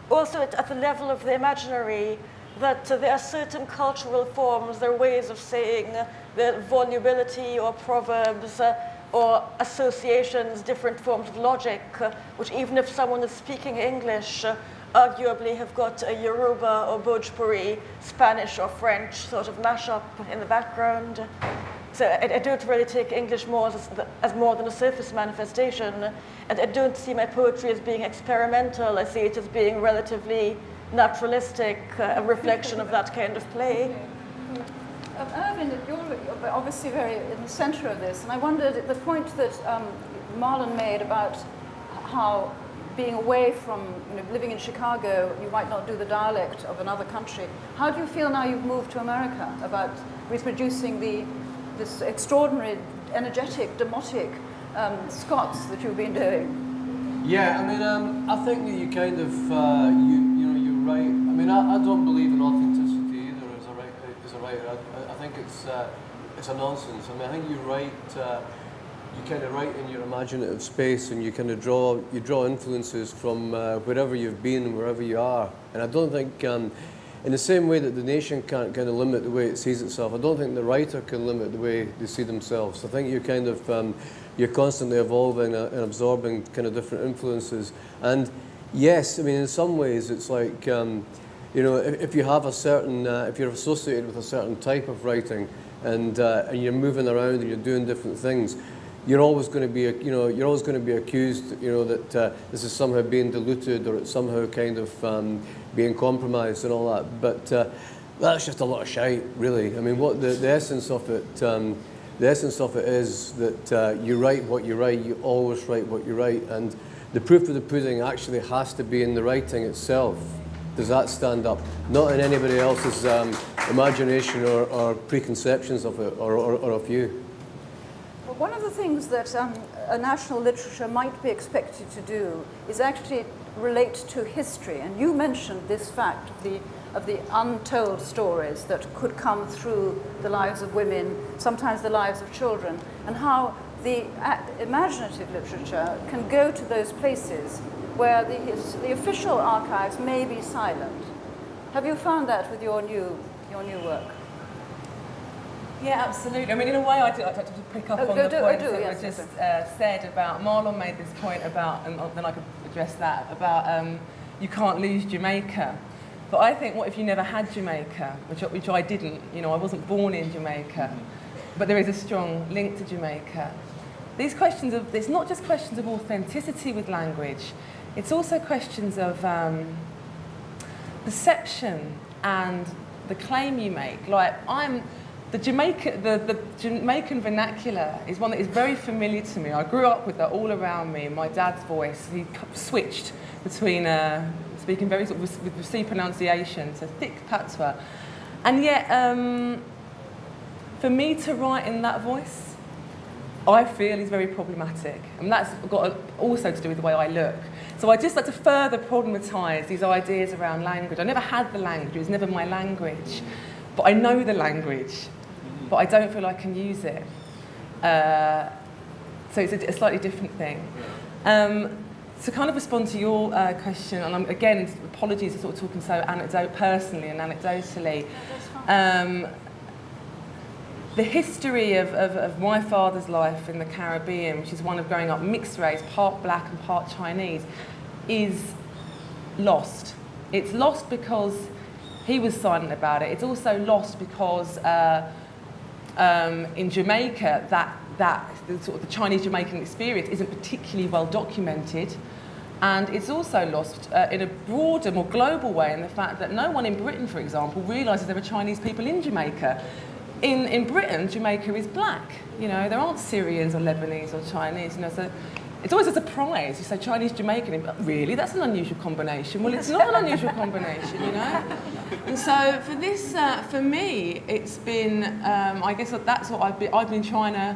also at the level of the imaginary, that there are certain cultural forms, there are ways of saying the volubility or proverbs or associations, different forms of logic, which even if someone is speaking English, arguably have got a Yoruba or Bhojpuri, Spanish or French sort of mashup in the background. So I don't really take English more as more than a surface manifestation, and I don't see my poetry as being experimental. I see it as being relatively naturalistic, a reflection of that kind of play. Irvin, you're obviously very in the center of this, and I wondered the point that Marlon made about how being away from living in Chicago, you might not do the dialect of another country. How do you feel now you've moved to America about reproducing this extraordinary, energetic, demotic Scots that you've been doing? Yeah, I mean, I think that you kind of, you're right. I mean, I don't believe in authenticity either as a writer. I think it's a nonsense. I mean, I think you write, you kind of write in your imaginative space, and you kind of draw influences from wherever you've been, wherever you are. And I don't think, in the same way that the nation can't kind of limit the way it sees itself, I don't think the writer can limit the way they see themselves. I think you kind of, you're constantly evolving and absorbing kind of different influences. And yes, I mean, in some ways it's like, if you have a certain, if you're associated with a certain type of writing, and you're moving around and you're doing different things, you're always going to be, you're always going to be accused, that this is somehow being diluted, or it's somehow kind of being compromised and all that. But that's just a lot of shite, really. I mean, what the essence of it, the essence of it is that you write what you write. You always write what you write, and the proof of the pudding actually has to be in the writing itself. Does that stand up? Not in anybody else's imagination or preconceptions of it or of you. Well, one of the things that a national literature might be expected to do is actually relate to history. And you mentioned this fact of the untold stories that could come through the lives of women, sometimes the lives of children, and how the imaginative literature can go to those places where the official archives may be silent. Have you found that with your new work? Yeah, absolutely. I mean, in a way, I'd like to pick up on the point that was just said about, Marlon made this point about, and then I could address that, about you can't lose Jamaica. But I think, what if you never had Jamaica, which I didn't, I wasn't born in Jamaica, but there is a strong link to Jamaica. These questions it's not just questions of authenticity with language, it's also questions of perception and the claim you make. Like, the Jamaican vernacular is one that is very familiar to me. I grew up with that all around me. My dad's voice, he switched between speaking very sort of with C pronunciation to thick patois. And yet, for me to write in that voice, I feel is very problematic. And that's got also to do with the way I look. So I just like to further problematise these ideas around language. I never had the language, it was never my language. But I know the language. but I don't feel I can use it. So it's a slightly different thing. To kind of respond to your question, and again, apologies for sort of talking so personally and anecdotally. The history of my father's life in the Caribbean, which is one of growing up mixed race, part black and part Chinese, is lost. It's lost because he was silent about it. It's also lost because in Jamaica, that sort of the Chinese Jamaican experience isn't particularly well documented. And it's also lost in a broader, more global way in the fact that no one in Britain, for example, realises there are Chinese people in Jamaica. In Britain, Jamaica is black. You know, there aren't Syrians or Lebanese or Chinese. You know, so it's always a surprise. You say Chinese Jamaican, really? That's an unusual combination. Well, it's not an unusual combination, you know. And so for this, for me, it's been. I guess that's what I've been trying to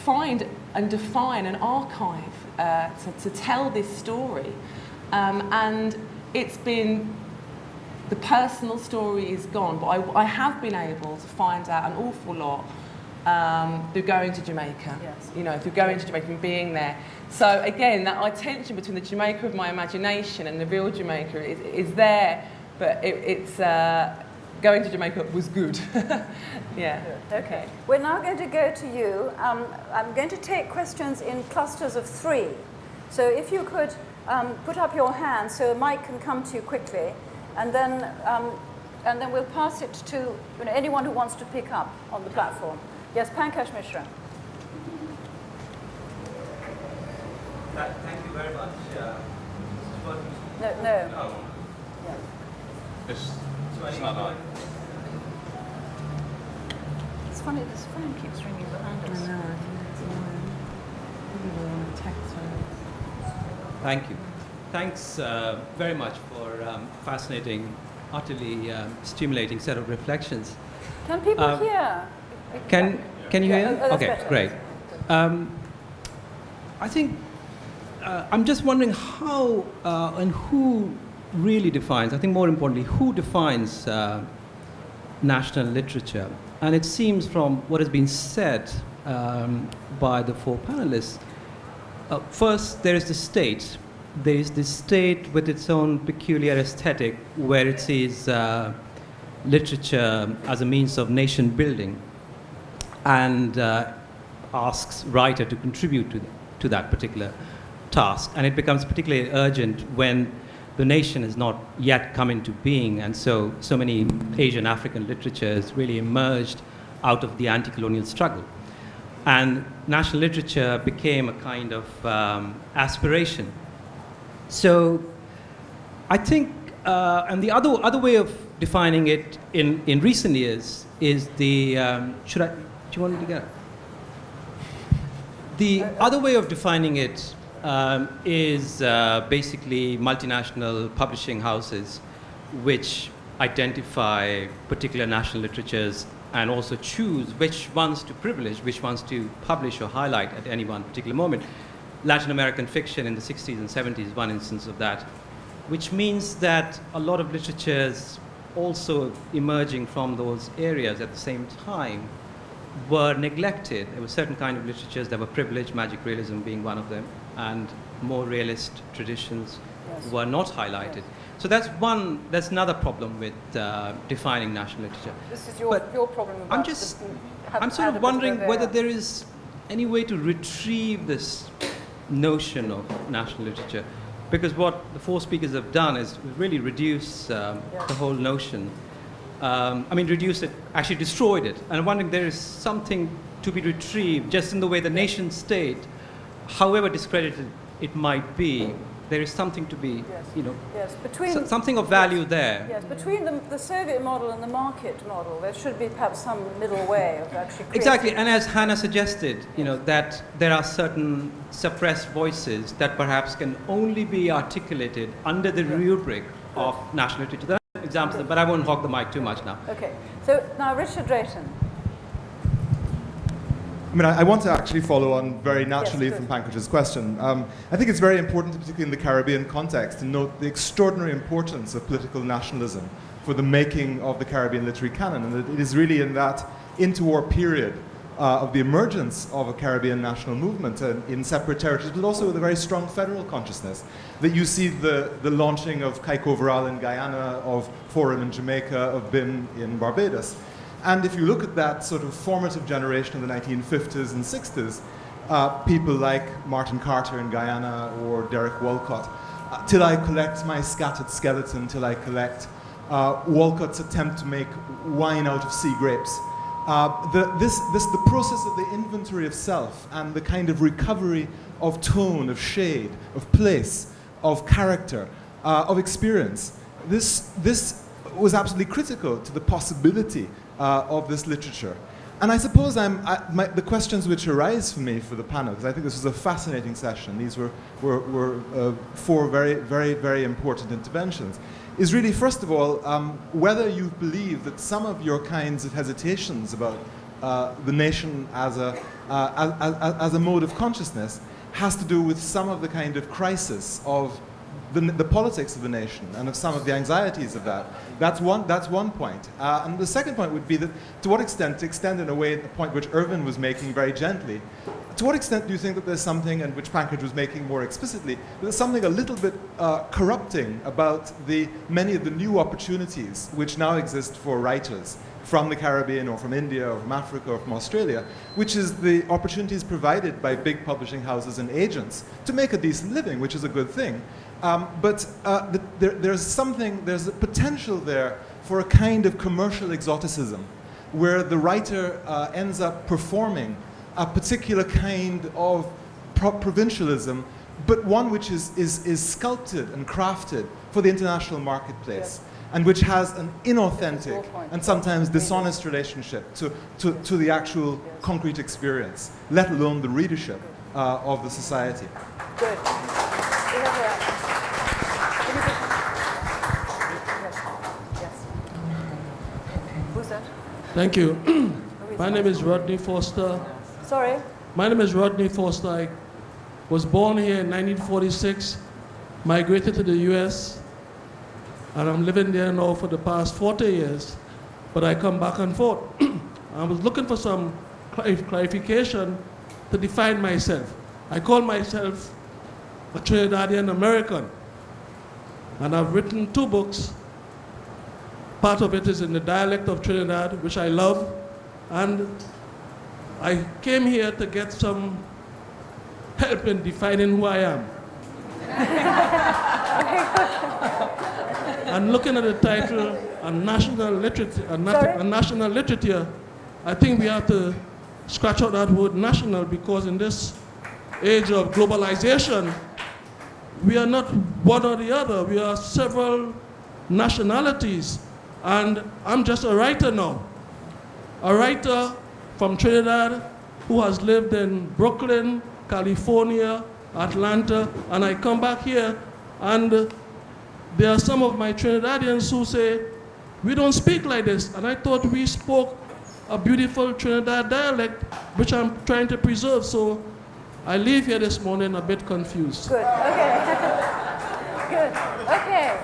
find and define an archive to tell this story, and it's been. The personal story is gone, but I have been able to find out an awful lot through going to Jamaica. Yes. You know, through going to Jamaica and being there. So again, that tension between the Jamaica of my imagination and the real Jamaica is there, but it's going to Jamaica was good. Yeah. Good. Okay. We're now going to go to you. I'm going to take questions in clusters of 3. So if you could put up your hand so Mike can come to you quickly. And then we'll pass it to anyone who wants to pick up on the platform. Yes, Pankaj Mishra. Thank you very much. No. Yeah. It's not on. It's funny, this phone keeps ringing behind us. I know. Thank you. Thanks very much for fascinating, utterly stimulating set of reflections. Can people hear? Can you hear? Okay, better. great. I think I'm just wondering how and who really defines. I think more importantly, who defines national literature? And it seems from what has been said by the 4 panelists. First, there is the state. There is the state with its own peculiar aesthetic, where it sees literature as a means of nation building, and asks writer to contribute to that particular task. And it becomes particularly urgent when the nation has not yet come into being, and so many Asian African literatures really emerged out of the anti-colonial struggle. And national literature became a kind of aspiration. So I think, and the other way of defining it in recent years is the, do you want to get it? The other way of defining it is basically multinational publishing houses which identify particular national literatures and also choose which ones to privilege, which ones to publish or highlight at any one particular moment. Latin American fiction in the 60s and 70s is one instance of that, which means that a lot of literatures also emerging from those areas at the same time were neglected. There were certain kind of literatures that were privileged, magic realism being one of them, and more realist traditions were not highlighted. Yes. So that's another problem with defining national literature. This is your problem. I'm sort of wondering whether there is any way to retrieve this notion of national literature, because what the 4 speakers have done is really reduce the whole notion. Reduce it, actually destroyed it. And I'm wondering there is something to be retrieved, just in the way the nation state, however discredited it might be, there is something to be, something of value there. Yes, between the Soviet model and the market model, there should be perhaps some middle way of actually creating. Exactly, and as Hannah suggested, that there are certain suppressed voices that perhaps can only be articulated under the rubric of national literature. There are examples, but I won't hog the mic too much now. Okay, so now Richard Drayton. I want to actually follow on very naturally from Pankaj's question. I think it's very important, particularly in the Caribbean context, to note the extraordinary importance of political nationalism for the making of the Caribbean literary canon. And it is really in that interwar period of the emergence of a Caribbean national movement in separate territories, but also with a very strong federal consciousness, that you see the launching of Kaiko Overall in Guyana, of Forum in Jamaica, of BIM in Barbados. And if you look at that sort of formative generation of the 1950s and 60s, people like Martin Carter in Guyana or Derek Walcott, Till I Collect My Scattered Skeleton, Till I Collect, Walcott's attempt to make wine out of sea grapes. The process of the inventory of self and the kind of recovery of tone, of shade, of place, of character, of experience, this was absolutely critical to the possibility of this literature. And I suppose the questions which arise for me for the panel, because I think this was a fascinating session, these were four very, very, very important interventions, is really, first of all, whether you believe that some of your kinds of hesitations about the nation as a mode of consciousness has to do with some of the kind of crisis of the politics of the nation and of some of the anxieties of that. That's one point. And the second point would be that to what extent, to extend in a way the point which Irvin was making very gently, to what extent do you think that there's something, and which Pankaj was making more explicitly, there's something a little bit corrupting about many of the new opportunities which now exist for writers from the Caribbean or from India or from Africa or from Australia, which is the opportunities provided by big publishing houses and agents to make a decent living, which is a good thing. But there's a potential there for a kind of commercial exoticism where the writer ends up performing a particular kind of provincialism, but one which is sculpted and crafted for the international marketplace, and which has an inauthentic and sometimes dishonest relationship to the actual concrete experience, let alone the readership of the society. Good. Who's that? Thank you. My name is Rodney Foster. Sorry? My name is Rodney Foster. I was born here in 1946, migrated to the US, and I'm living there now for the past 40 years, but I come back and forth. I was looking for some clarification to define myself. I call myself a Trinidadian American, and I've written 2 books. Part of it is in the dialect of Trinidad, which I love, and I came here to get some help in defining who I am. And looking at the title, a national literature, I think we have to scratch out that word national, because in this age of globalization, we are not one or the other. We are several nationalities. And I'm just a writer now. A writer from Trinidad who has lived in Brooklyn, California, Atlanta, and I come back here, and there are some of my Trinidadians who say, we don't speak like this. And I thought we spoke a beautiful Trinidad dialect, which I'm trying to preserve. So I leave here this morning a bit confused. Good, okay. Good, okay.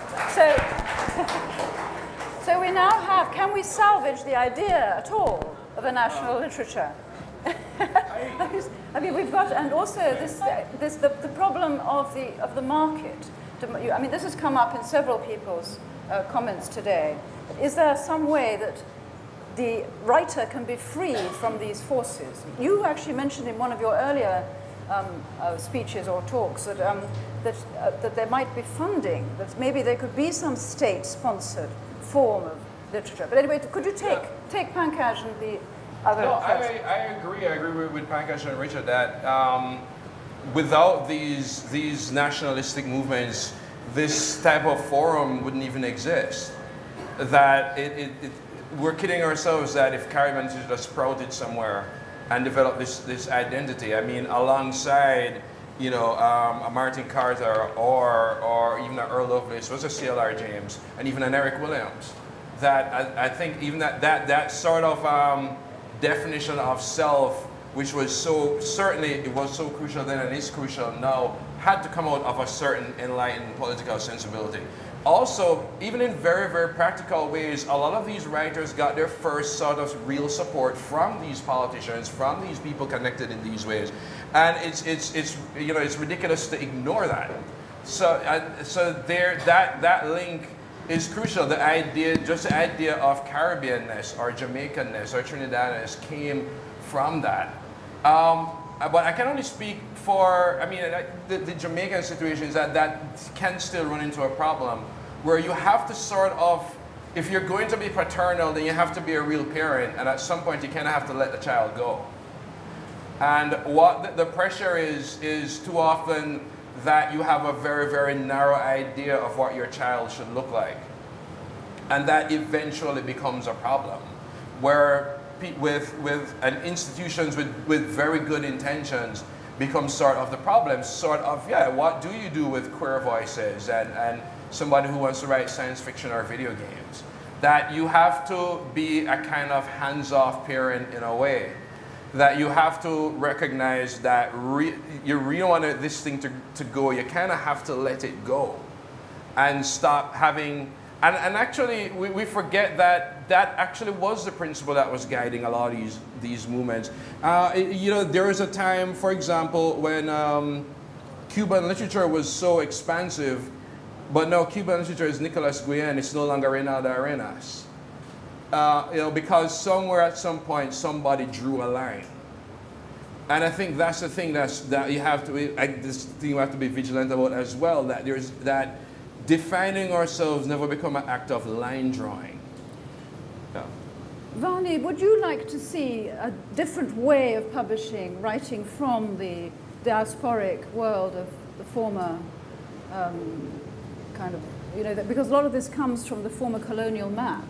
So we now have, can we salvage the idea at all of a national literature? I mean, we've got, and also the problem of the market. I mean, this has come up in several people's comments today. Is there some way that the writer can be freed from these forces? You actually mentioned in one of your earlier speeches or talks that there might be funding, that maybe there could be some state-sponsored form of literature. But anyway, could you take Pankaj and the other? No, I agree with Pankaj and Richard that without these nationalistic movements, this type of forum wouldn't even exist. That we're kidding ourselves that if Caribbean literature sprouted somewhere and developed this identity, I mean, alongside, you know, a Martin Carter or even an Earl Lovelace, was a C.L.R. James, and even an Eric Williams, that I think even that sort of definition of self, which was so, certainly it was so crucial then and is crucial now, had to come out of a certain enlightened political sensibility. Also, even in very, very practical ways, a lot of these writers got their first sort of real support from these politicians, from these people connected in these ways. And it's ridiculous to ignore that. So that link is crucial. The idea of Caribbeanness or Jamaicanness or Trinidadness came from that. But I can only speak for, the Jamaican situation is that can still run into a problem where you have to sort of, if you're going to be paternal, then you have to be a real parent, and at some point you kind of have to let the child go. And what the pressure is too often that you have a very, very narrow idea of what your child should look like. And that eventually becomes a problem, where institutions with very good intentions become sort of the problem. Sort of, what do you do with queer voices and somebody who wants to write science fiction or video games? That you have to be a kind of hands-off parent in a way. That you have to recognize that you really want this thing to go, you kind of have to let it go and stop having, and actually we forget that actually was the principle that was guiding a lot of these movements. There was a time, for example, when Cuban literature was so expansive, but now Cuban literature is Nicolas Guillen, it's no longer Reynaldo Arenas. Because somewhere at some point somebody drew a line, and I think that's the thing that you have to be. This thing you have to be vigilant about as well. That there's that defining ourselves never become an act of line drawing. Yeah. Varney, would you like to see a different way of publishing, writing from the diasporic world of the former because a lot of this comes from the former colonial map.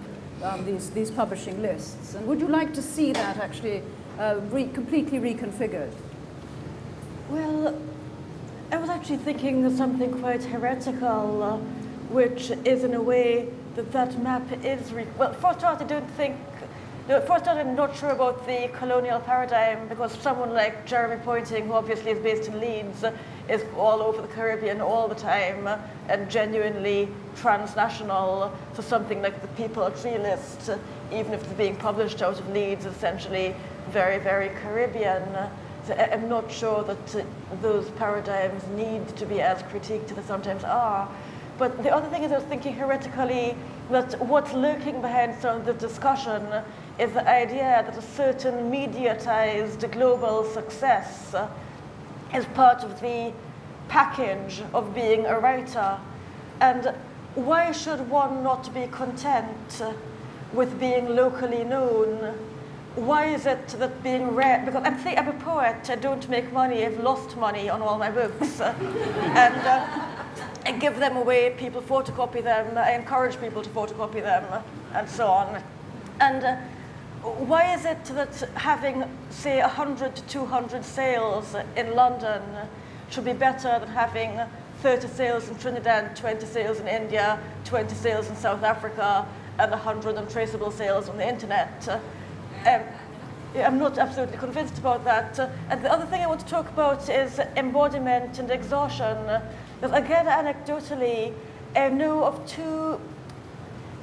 These publishing lists, and would you like to see that actually completely reconfigured? Well, I was actually thinking of something quite heretical, which is in a way that map is. First all, I'm not sure about the colonial paradigm, because someone like Jeremy Pointing, who obviously is based in Leeds, is all over the Caribbean all the time and genuinely transnational. So something like the People Tree List, even if it's being published out of Leeds, is essentially very, very Caribbean. So I'm not sure that those paradigms need to be as critiqued as they sometimes are. But the other thing is, I was thinking heretically that what's lurking behind some of the discussion is the idea that a certain mediatized global success is part of the package of being a writer. And why should one not be content with being locally known? Why is it that being read, because I'm a poet, I don't make money, I've lost money on all my books. I give them away, people photocopy them, I encourage people to photocopy them, and so on. And why is it that having, say, 100 to 200 sales in London should be better than having 30 sales in Trinidad, 20 sales in India, 20 sales in South Africa, and 100 untraceable sales on the internet? I'm not absolutely convinced about that. And the other thing I want to talk about is embodiment and exhaustion. Because again, anecdotally, I know of two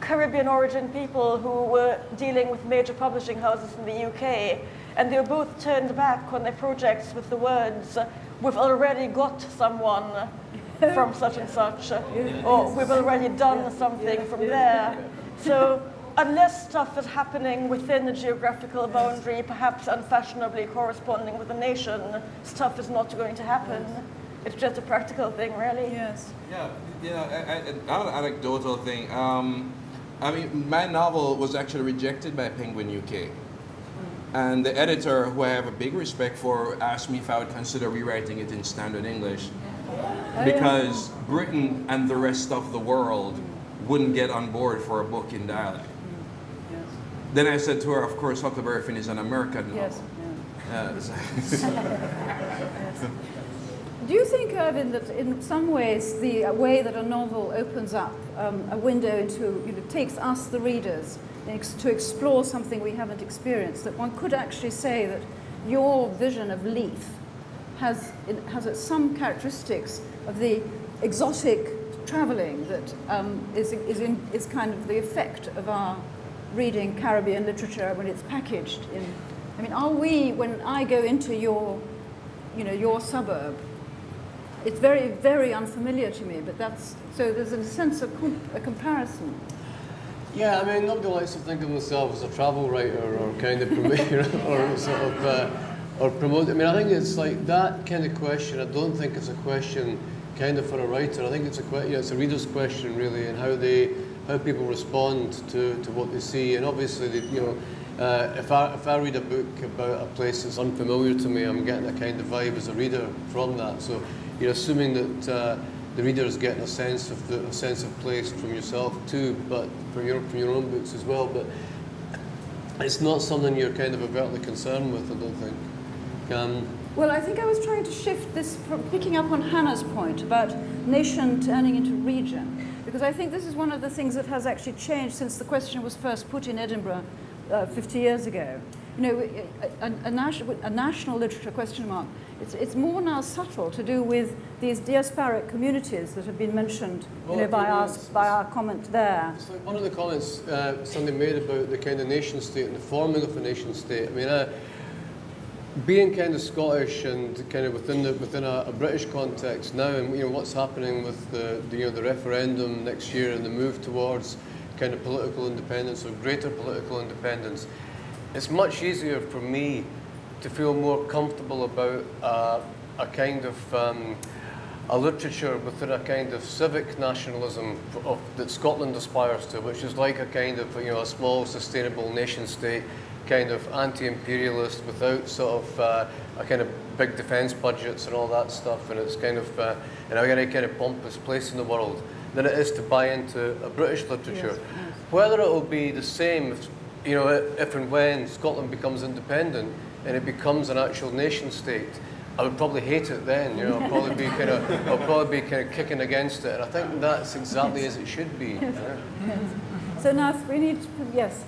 Caribbean origin people who were dealing with major publishing houses in the UK, and they were both turned back on their projects with the words, "We've already got someone from such and such," or "We've already done something from there." So unless stuff is happening within the geographical boundary, perhaps unfashionably corresponding with the nation, stuff is not going to happen. It's just a practical thing, really. Yes. Yeah, not an anecdotal thing. My novel was actually rejected by Penguin UK. And the editor, who I have a big respect for, asked me if I would consider rewriting it in standard English, because Britain and the rest of the world wouldn't get on board for a book in dialect. Yes. Then I said to her, of course, Huckleberry Finn is an American novel. Yes. Do you think, Irvin, that in some ways the way that a novel opens up a window into, takes us, the readers, to explore something we haven't experienced, that one could actually say that your vision of Leith has some characteristics of the exotic travelling that is kind of the effect of our reading Caribbean literature when it's packaged in. I mean, are we, when I go into your suburb, it's very, very unfamiliar to me, but so there's a sense of a comparison. Yeah, I mean, nobody likes to think of themselves as a travel writer or kind of or promote. I mean, I think it's like that kind of question. I don't think it's a question kind of for a writer. I think it's it's a reader's question really, and how people respond to what they see. And obviously, if I read a book about a place that's unfamiliar to me, I'm getting a kind of vibe as a reader from that. So you're assuming that the reader is getting a sense of place from yourself too, but from your own books as well. But it's not something you're kind of overtly concerned with, I don't think. Well, I think I was trying to shift this from picking up on Hannah's point about nation turning into region, because I think this is one of the things that has actually changed since the question was first put in Edinburgh 50 years ago. A national literature question mark. It's more now subtle to do with these diasporic communities that have been mentioned, by our comment there. It's like one of the comments somebody made about the kind of nation state and the forming of a nation state. I mean, being kind of Scottish and kind of within a British context now, and what's happening with the referendum next year and the move towards kind of political independence or greater political independence, it's much easier for me to feel more comfortable about a kind of a literature within a kind of civic nationalism that Scotland aspires to, which is like a kind of a small sustainable nation state, kind of anti-imperialist without sort of a kind of big defence budgets and all that stuff, and it's kind of in a very kind of pompous place in the world, than it is to buy into a British literature. Yes, yes. Whether it will be the same, if and when Scotland becomes independent and it becomes an actual nation state, I would probably hate it then. I'll probably be kind of kicking against it, and I think that's exactly as it should be. Yes. Yes. So now we need to, yes.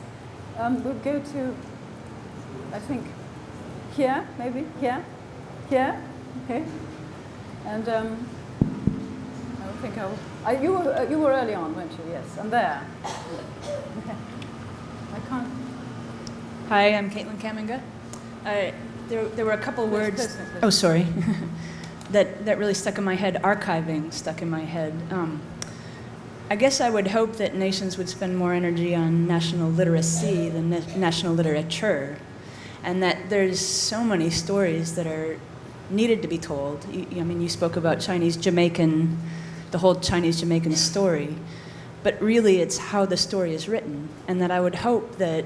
We'll go to, I think, here, maybe, here, okay. And I think you were early on, weren't you? Yes, and there. Okay. I can't. Hi, I'm Caitlin Kaminga. There were a couple words. Close. Oh, sorry. that really stuck in my head. Archiving stuck in my head. I guess I would hope that nations would spend more energy on national literacy than national literature, and that there's so many stories that are needed to be told. You spoke about Chinese-Jamaican, the whole Chinese-Jamaican story, but really it's how the story is written, and that I would hope that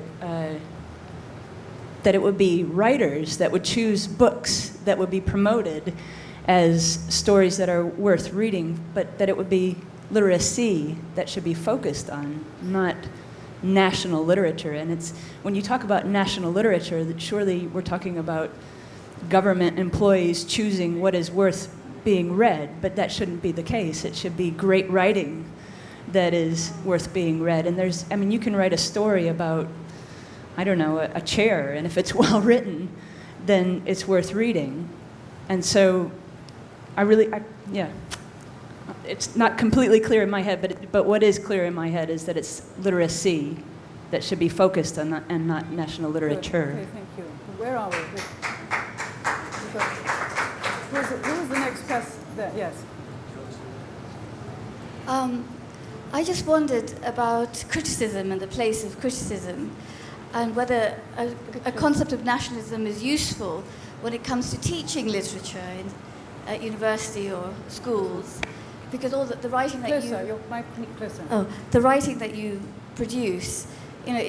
that it would be writers that would choose books that would be promoted as stories that are worth reading, but that it would be literacy that should be focused on, not national literature. And it's when you talk about national literature, that surely we're talking about government employees choosing what is worth being read, but that shouldn't be the case. It should be great writing that is worth being read. And you can write a story about, I don't know, a chair, and if it's well written, then it's worth reading. And so it's not completely clear in my head, but what is clear in my head is that it's literacy that should be focused on that, and not national literature. Okay, thank you. Where are we? Who was the next person there? Yes. I just wondered about criticism and the place of criticism, and whether a concept of nationalism is useful when it comes to teaching literature at university or schools, because all the writing that the writing that you produce,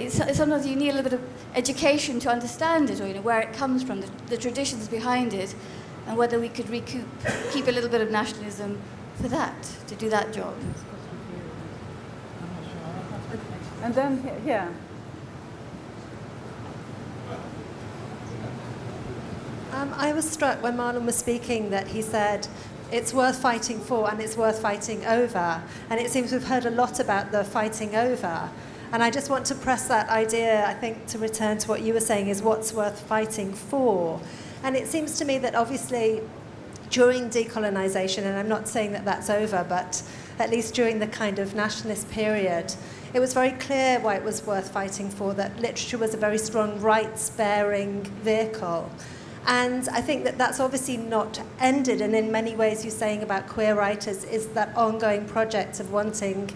sometimes you need a little bit of education to understand it, or where it comes from, the traditions behind it, and whether we could keep a little bit of nationalism for that, to do that job. And then here. I was struck when Marlon was speaking that he said it's worth fighting for and it's worth fighting over. And it seems we've heard a lot about the fighting over. And I just want to press that idea, I think, to return to what you were saying, is what's worth fighting for. And it seems to me that obviously during decolonisation, and I'm not saying that that's over, but at least during the kind of nationalist period, it was very clear why it was worth fighting for, that literature was a very strong rights-bearing vehicle. And I think that that's obviously not ended, and in many ways you're saying about queer writers is that ongoing project of wanting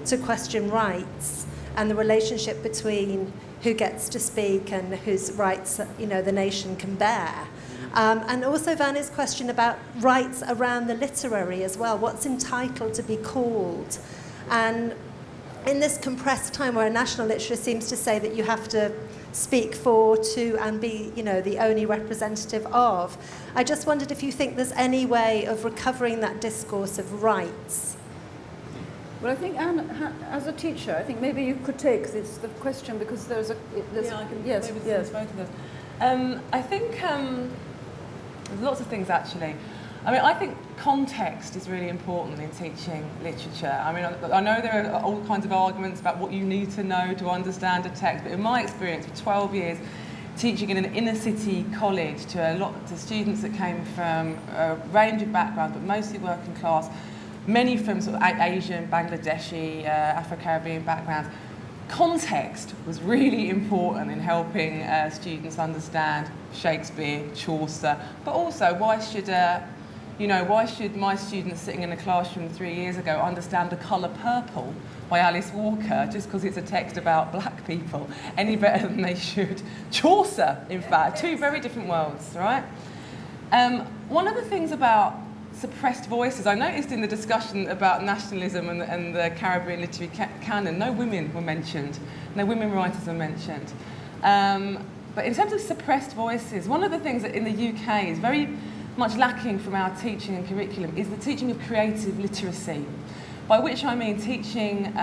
to question rights and the relationship between who gets to speak and whose rights, you know, the nation can bear. And also Vanna's question about rights around the literary as well, what's entitled to be called. And in this compressed time where national literature seems to say that you have to speak for, to, and be, you know, the only representative of, I just wondered if you think there's any way of recovering that discourse of rights. Well, I think, Anne, as a teacher, I think maybe you could take the question, because there's a... Yeah, I can yes, maybe yes. both of them. I think there's lots of things, actually. I mean, I think context is really important in teaching literature. I mean, I know there are all kinds of arguments about what you need to know to understand a text, but in my experience, for 12 years, teaching in an inner city college to students that came from a range of backgrounds, but mostly working class, many from sort of Asian, Bangladeshi, Afro-Caribbean backgrounds. Context was really important in helping students understand Shakespeare, Chaucer, but also why should my students sitting in a classroom 3 years ago understand The Colour Purple by Alice Walker just because it's a text about black people any better than they should Chaucer, in fact? Two very different worlds, right? One of the things about suppressed voices, I noticed in the discussion about nationalism and the Caribbean literary canon, no women were mentioned, no women writers were mentioned. But in terms of suppressed voices, one of the things that in the UK is very much lacking from our teaching and curriculum is the teaching of creative literacy, by which I mean teaching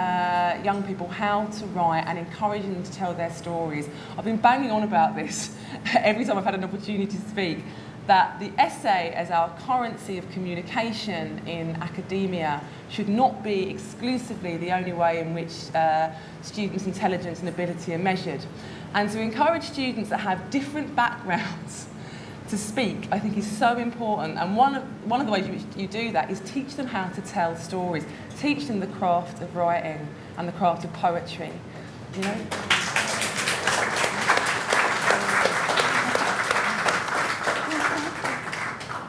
young people how to write and encouraging them to tell their stories. I've been banging on about this every time I've had an opportunity to speak, that the essay as our currency of communication in academia should not be exclusively the only way in which students' intelligence and ability are measured. And to encourage students that have different backgrounds to speak, I think, is so important. And one of the ways you do that is teach them how to tell stories. Teach them the craft of writing and the craft of poetry, you know?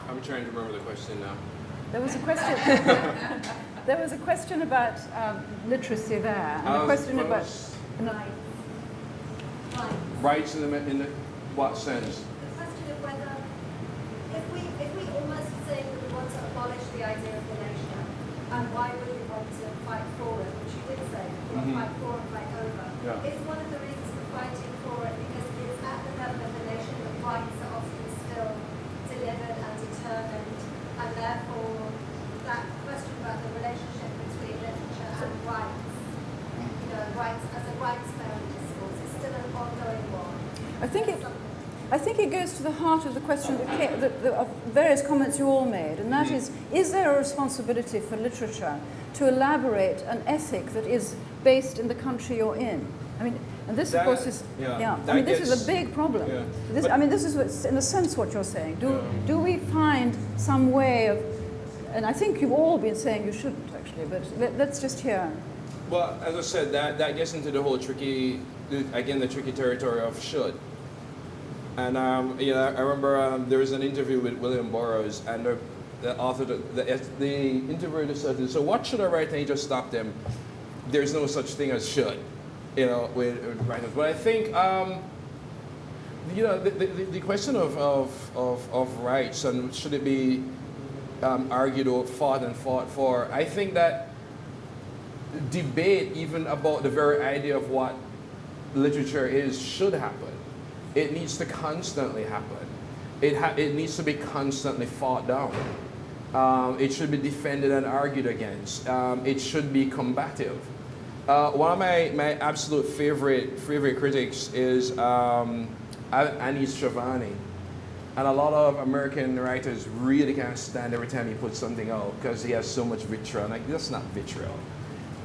I'm trying to remember the question now. There was a question. There was a question about literacy there, and a question about rights in the what sense? The question of whether, if we almost say that we want to abolish the idea of the nation, and why would we want to fight for it, which you did say, fight for and fight over. Yeah. Is one of the reasons for fighting for it because it's at the level of the nation that rights are often still delivered and determined, and therefore that question about the relationship between literature and rights, you know, rights as a rights-bearing discourse, is still an ongoing one. I think it goes to the heart of the question of various comments you all made, and that is there a responsibility for literature to elaborate an ethic that is based in the country you're in? I mean, and this, of course, is I mean, this is a big problem. Yeah. This is what's, in a sense, what you're saying. Do we find some way of? And I think you've all been saying you shouldn't actually, but let's just hear. Well, as I said, that gets into the whole tricky territory of should. And I remember there was an interview with William Burroughs, and the author, the interviewer said, "So what should I write?" And he just stopped him. There's no such thing as should, with writers. But I think, the question of rights and should it be argued or fought for, I think that debate even about the very idea of what literature is should happen. It needs to constantly happen. It needs to be constantly fought down. It should be defended and argued against. It should be combative. One of my absolute favorite critics is Anis Shavani. And a lot of American writers really can't stand every time he puts something out because he has so much vitriol. Like, that's not vitriol.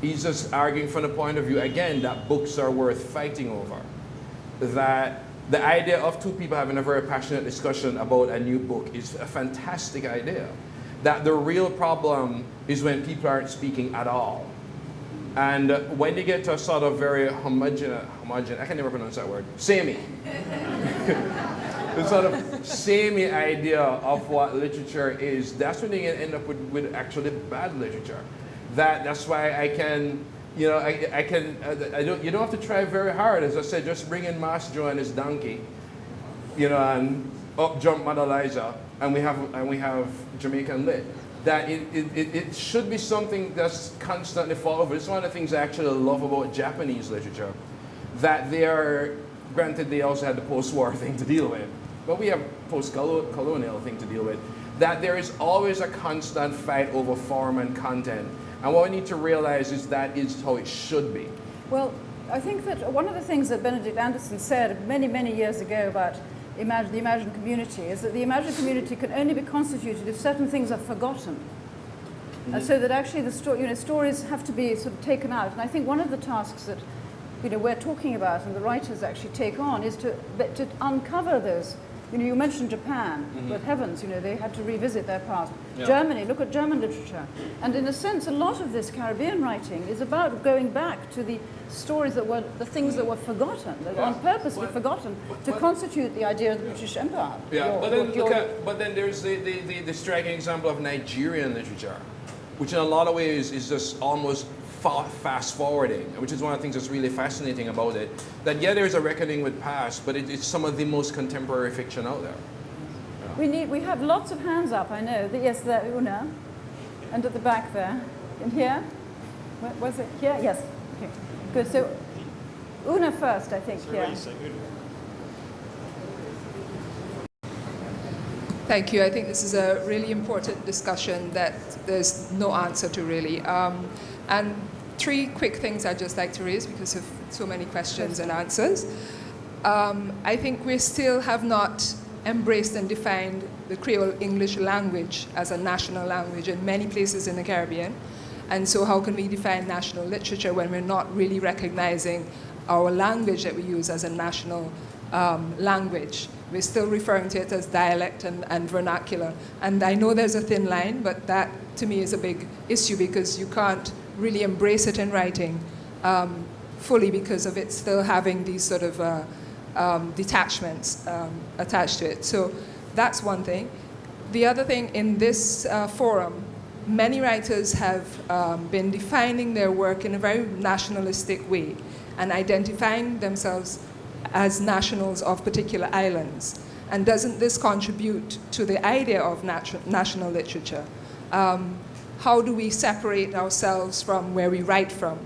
He's just arguing from the point of view, again, that books are worth fighting over. That The idea of two people having a very passionate discussion about a new book is a fantastic idea. That the real problem is when people aren't speaking at all. And when you get to a sort of very homogeneous, I can never pronounce that word, samey. The sort of samey idea of what literature is, that's when you end up with actually bad literature. That's why I can, you know, you don't have to try very hard. As I said, just bring in Master Joe and his donkey, you know, and up jump Mother Liza, and we have Jamaican lit. That it should be something that's constantly followed. It's one of the things I actually love about Japanese literature, that they are, granted they also had the post-war thing to deal with, but we have post-colonial thing to deal with, that there is always a constant fight over form and content. And what we need to realize is that is how it should be. Well, I think that one of the things that Benedict Anderson said many, many years ago about the imagined community is that the imagined community can only be constituted if certain things are forgotten. Mm-hmm. And so that actually the stories have to be sort of taken out. And I think one of the tasks that we're talking about and the writers actually take on is to uncover those. You mentioned Japan, but heavens, they had to revisit their past. Yeah. Germany, look at German literature. And in a sense, a lot of this Caribbean writing is about going back to the stories that were, the things that were forgotten, that on purpose were forgotten, to constitute the idea of the British Empire. Yeah, but then there's the striking example of Nigerian literature, which in a lot of ways is just almost fast forwarding, which is one of the things that's really fascinating about it. That there's a reckoning with past, but it's some of the most contemporary fiction out there. Yeah. We have lots of hands up, I know. Yes, there, Una, and at the back there. In here? Where, was it here? Yes. Okay. Good. So Una first, I think. Yeah. Thank you. I think this is a really important discussion that there's no answer to really. And three quick things I'd just like to raise because of so many questions and answers. I think we still have not embraced and defined the Creole English language as a national language in many places in the Caribbean. And so how can we define national literature when we're not really recognizing our language that we use as a national language? We're still referring to it as dialect and vernacular. And I know there's a thin line, but that to me is a big issue because you can't really embrace it in writing fully because of it still having these sort of detachments attached to it. So that's one thing. The other thing, in this forum, many writers have been defining their work in a very nationalistic way and identifying themselves as nationals of particular islands. And doesn't this contribute to the idea of national literature? How do we separate ourselves from where we write from?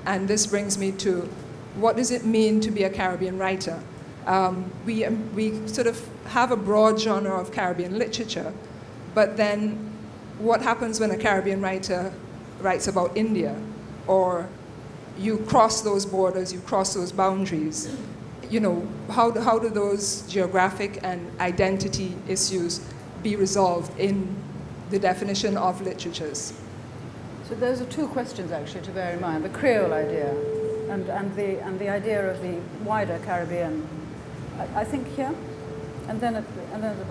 And this brings me to, what does it mean to be a Caribbean writer? We sort of have a broad genre of Caribbean literature, but then what happens when a Caribbean writer writes about India? Or you cross those borders, you cross those boundaries. How do those geographic and identity issues be resolved in the definition of literatures? So those are two questions actually to bear in mind: the Creole idea and the idea of the wider Caribbean. I think here, and then at the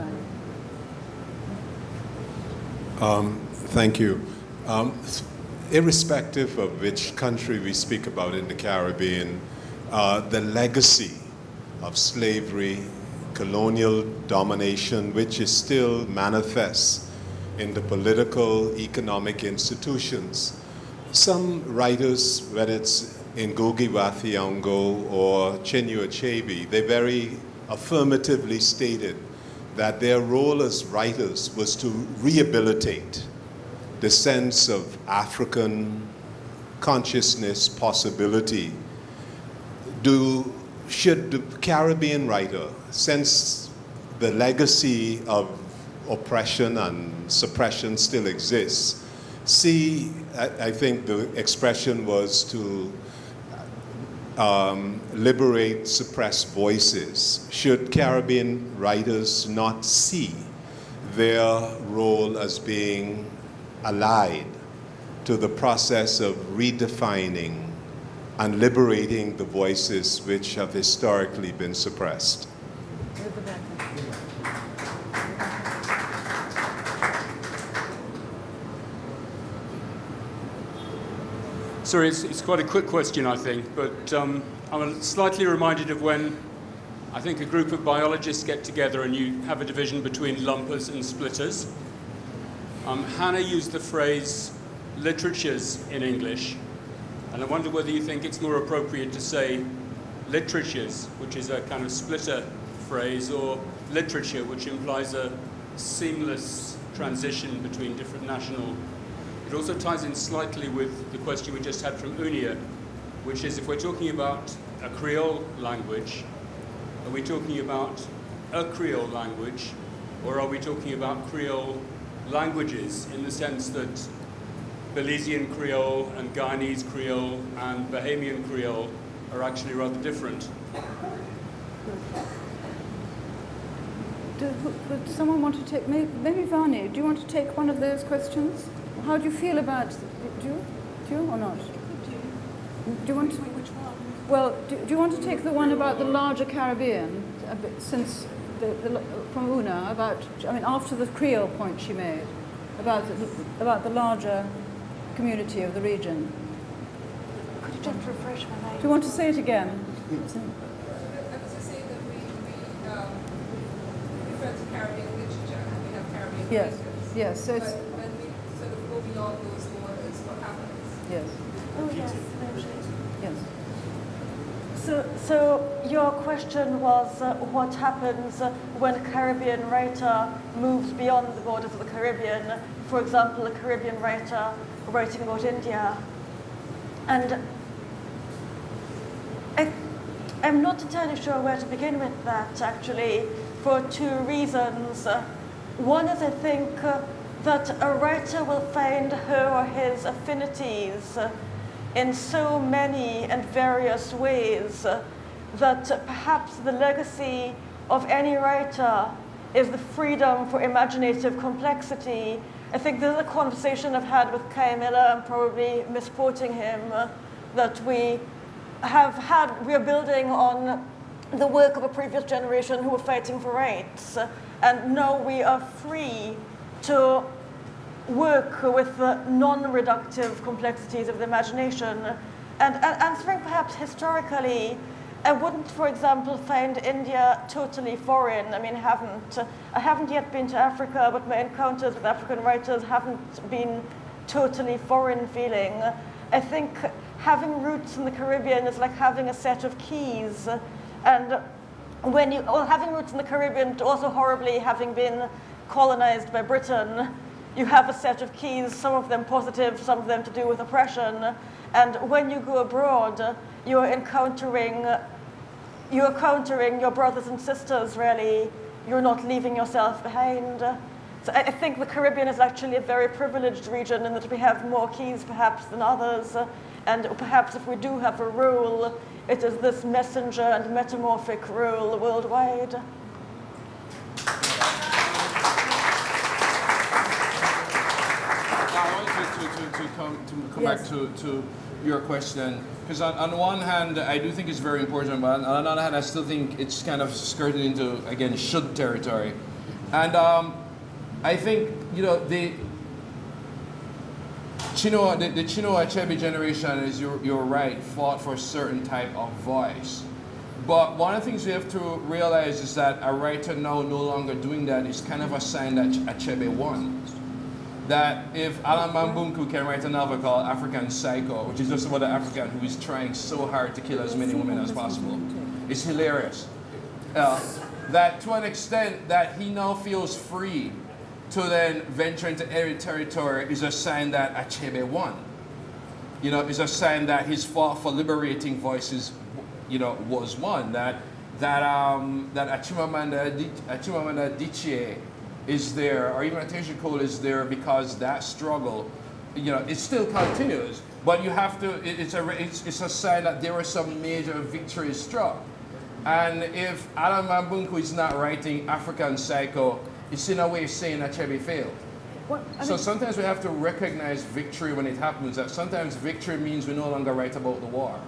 back. Thank you. Irrespective of which country we speak about in the Caribbean, the legacy of slavery, colonial domination, which is still manifest in the political, economic institutions. Some writers, whether it's Ngugi wa Thiong'o or Chinua Achebe, they very affirmatively stated that their role as writers was to rehabilitate the sense of African consciousness, possibility. Should the Caribbean writer, since the legacy of oppression and suppression still exists, I think the expression was to liberate suppressed voices. Should Caribbean writers not see their role as being allied to the process of redefining and liberating the voices which have historically been suppressed. Sorry, it's quite a quick question, I think, but I'm slightly reminded of when I think a group of biologists get together and you have a division between lumpers and splitters. Hannah used the phrase literatures in English, and I wonder whether you think it's more appropriate to say literatures, which is a kind of splitter phrase, or literature, which implies a seamless transition between different national. It also ties in slightly with the question we just had from Unia, which is if we're talking about a Creole language, are we talking about a Creole language, or are we talking about Creole languages in the sense that Belizean Creole and Guyanese Creole and Bahamian Creole are actually rather different? Would someone want to take, maybe Vani, do you want to take one of those questions? How do you feel about, do you or not? Do you want to, which one? Well, do you want to take the one about the larger Caribbean, since from Una, about, I mean, after the Creole point she made, about the larger community of the region? Could you just refresh my mind? Do you want to say it again? I was just saying that we refer to Caribbean literature and we have Caribbean Yes, writers. yes. So it's, but when we sort of go beyond those borders, what happens? yes. Oh, yes. Yes. So your question was what happens when a Caribbean writer moves beyond the borders of the Caribbean, for example, a Caribbean writer writing about India. And I'm not entirely sure where to begin with that, actually, for two reasons. One is, I think, that a writer will find her or his affinities in so many and various ways that perhaps the legacy of any writer is the freedom for imaginative complexity. I think this is a conversation I've had with Kai Miller. I'm probably misquoting him, that we are building on the work of a previous generation who were fighting for rights. And now we are free to work with the non-reductive complexities of the imagination. And answering perhaps historically, I wouldn't, for example, find India totally foreign. I mean, I haven't yet been to Africa, but my encounters with African writers haven't been totally foreign feeling. I think having roots in the Caribbean is like having a set of keys. And having roots in the Caribbean, but also horribly having been colonized by Britain, you have a set of keys, some of them positive, some of them to do with oppression. And when you go abroad, you're encountering your brothers and sisters, really. You're not leaving yourself behind. So I think the Caribbean is actually a very privileged region in that we have more keys perhaps than others. And perhaps if we do have a rule, it is this messenger and metamorphic rule worldwide. To come back to your question, because on one hand I do think it's very important, but on the other hand I still think it's kind of skirted into, again, should territory. And I think, the Chinua Achebe generation, is you're right, fought for a certain type of voice. But one of the things we have to realize is that a writer now no longer doing that is kind of a sign that Achebe won. That if Alan Mambunku can write a novel called African Psycho, which is just about an African who is trying so hard to kill as many women as possible, it's hilarious. That to an extent that he now feels free to then venture into any territory is a sign that Achebe won. Is a sign that his fight for liberating voices, was won. That Chimamanda Adichie is there, or even Atisha Cole is there because that struggle, it still continues. But you have to. It's a sign that there were some major victories struck. And if Alan Mambunku is not writing African Psycho, it's in a way saying that Achebe failed. So sometimes we have to recognize victory when it happens. That sometimes victory means we no longer write about the war.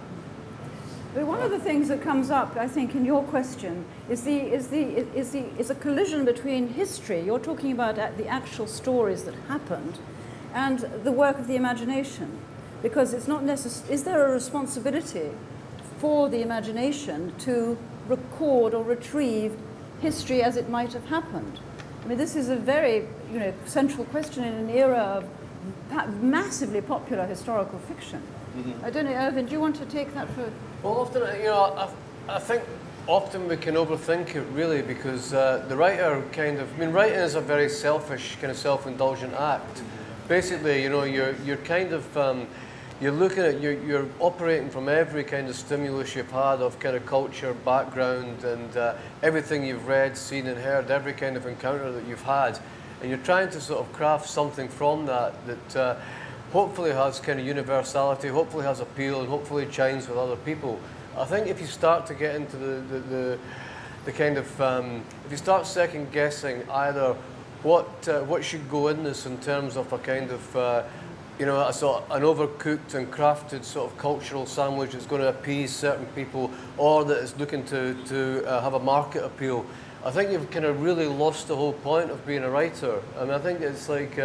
But one of the things that comes up, I think, in your question is a collision between history. You're talking about the actual stories that happened, and the work of the imagination, because it's not necessary. Is there a responsibility for the imagination to record or retrieve history as it might have happened? I mean, this is a very, central question in an era of massively popular historical fiction. I don't know, Irvin, do you want to take that for? Well, often, I think often we can overthink it really, because the writer writing is a very selfish, kind of self-indulgent act. Basically, you're kind of, you're looking at, you're operating from every kind of stimulus you've had of kind of culture, background, and everything you've read, seen and heard, every kind of encounter that you've had. And you're trying to sort of craft something from that hopefully has kind of universality, hopefully has appeal, and hopefully chimes with other people. I think if you start to get into the kind of, if you start second guessing either what should go in this in terms of a kind of, a sort of an overcooked and crafted sort of cultural sandwich that's going to appease certain people, or that is looking to have a market appeal, I think you've kind of really lost the whole point of being a writer. I mean, I think it's like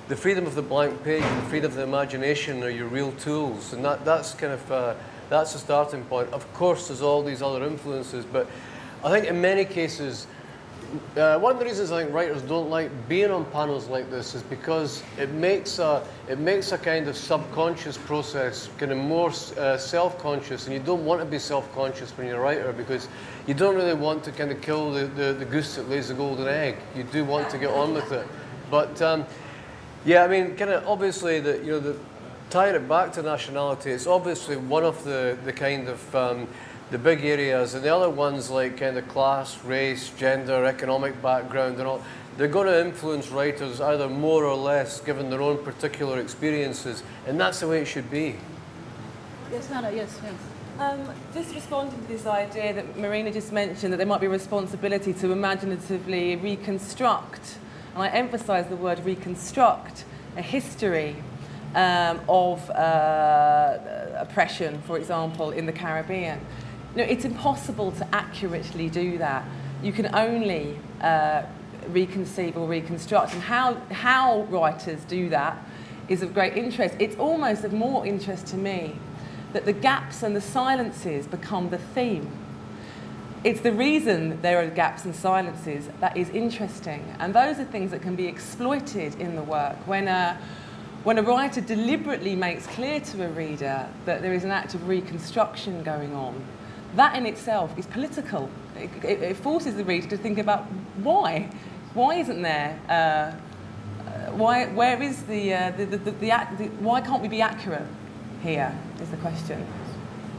the freedom of the blank page and the freedom of the imagination are your real tools, and that's kind of that's the starting point. Of course, there's all these other influences, but I think in many cases, one of the reasons I think writers don't like being on panels like this is because it makes a kind of subconscious process kind of more self-conscious, and you don't want to be self-conscious when you're a writer, because you don't really want to kind of kill the goose that lays the golden egg. You do want to get on with it, but yeah, I mean, kind of obviously tying it back to nationality, it's obviously one of the kind of the big areas, and the other ones like kind of class, race, gender, economic background and all, they're going to influence writers either more or less given their own particular experiences, and that's the way it should be. Yes, Nana, yes. Just responding to this idea that Marina just mentioned, that there might be a responsibility to imaginatively reconstruct, and I emphasise the word reconstruct, a history of oppression, for example, in the Caribbean. It's impossible to accurately do that. You can only reconceive or reconstruct, and how writers do that is of great interest. It's almost of more interest to me that the gaps and the silences become the theme. It's the reason there are gaps and silences that is interesting, and those are things that can be exploited in the work. When a writer deliberately makes clear to a reader that there is an act of reconstruction going on, that in itself is political. It forces the reader to think about why. Why isn't there? Where is why can't we be accurate here? Is the question.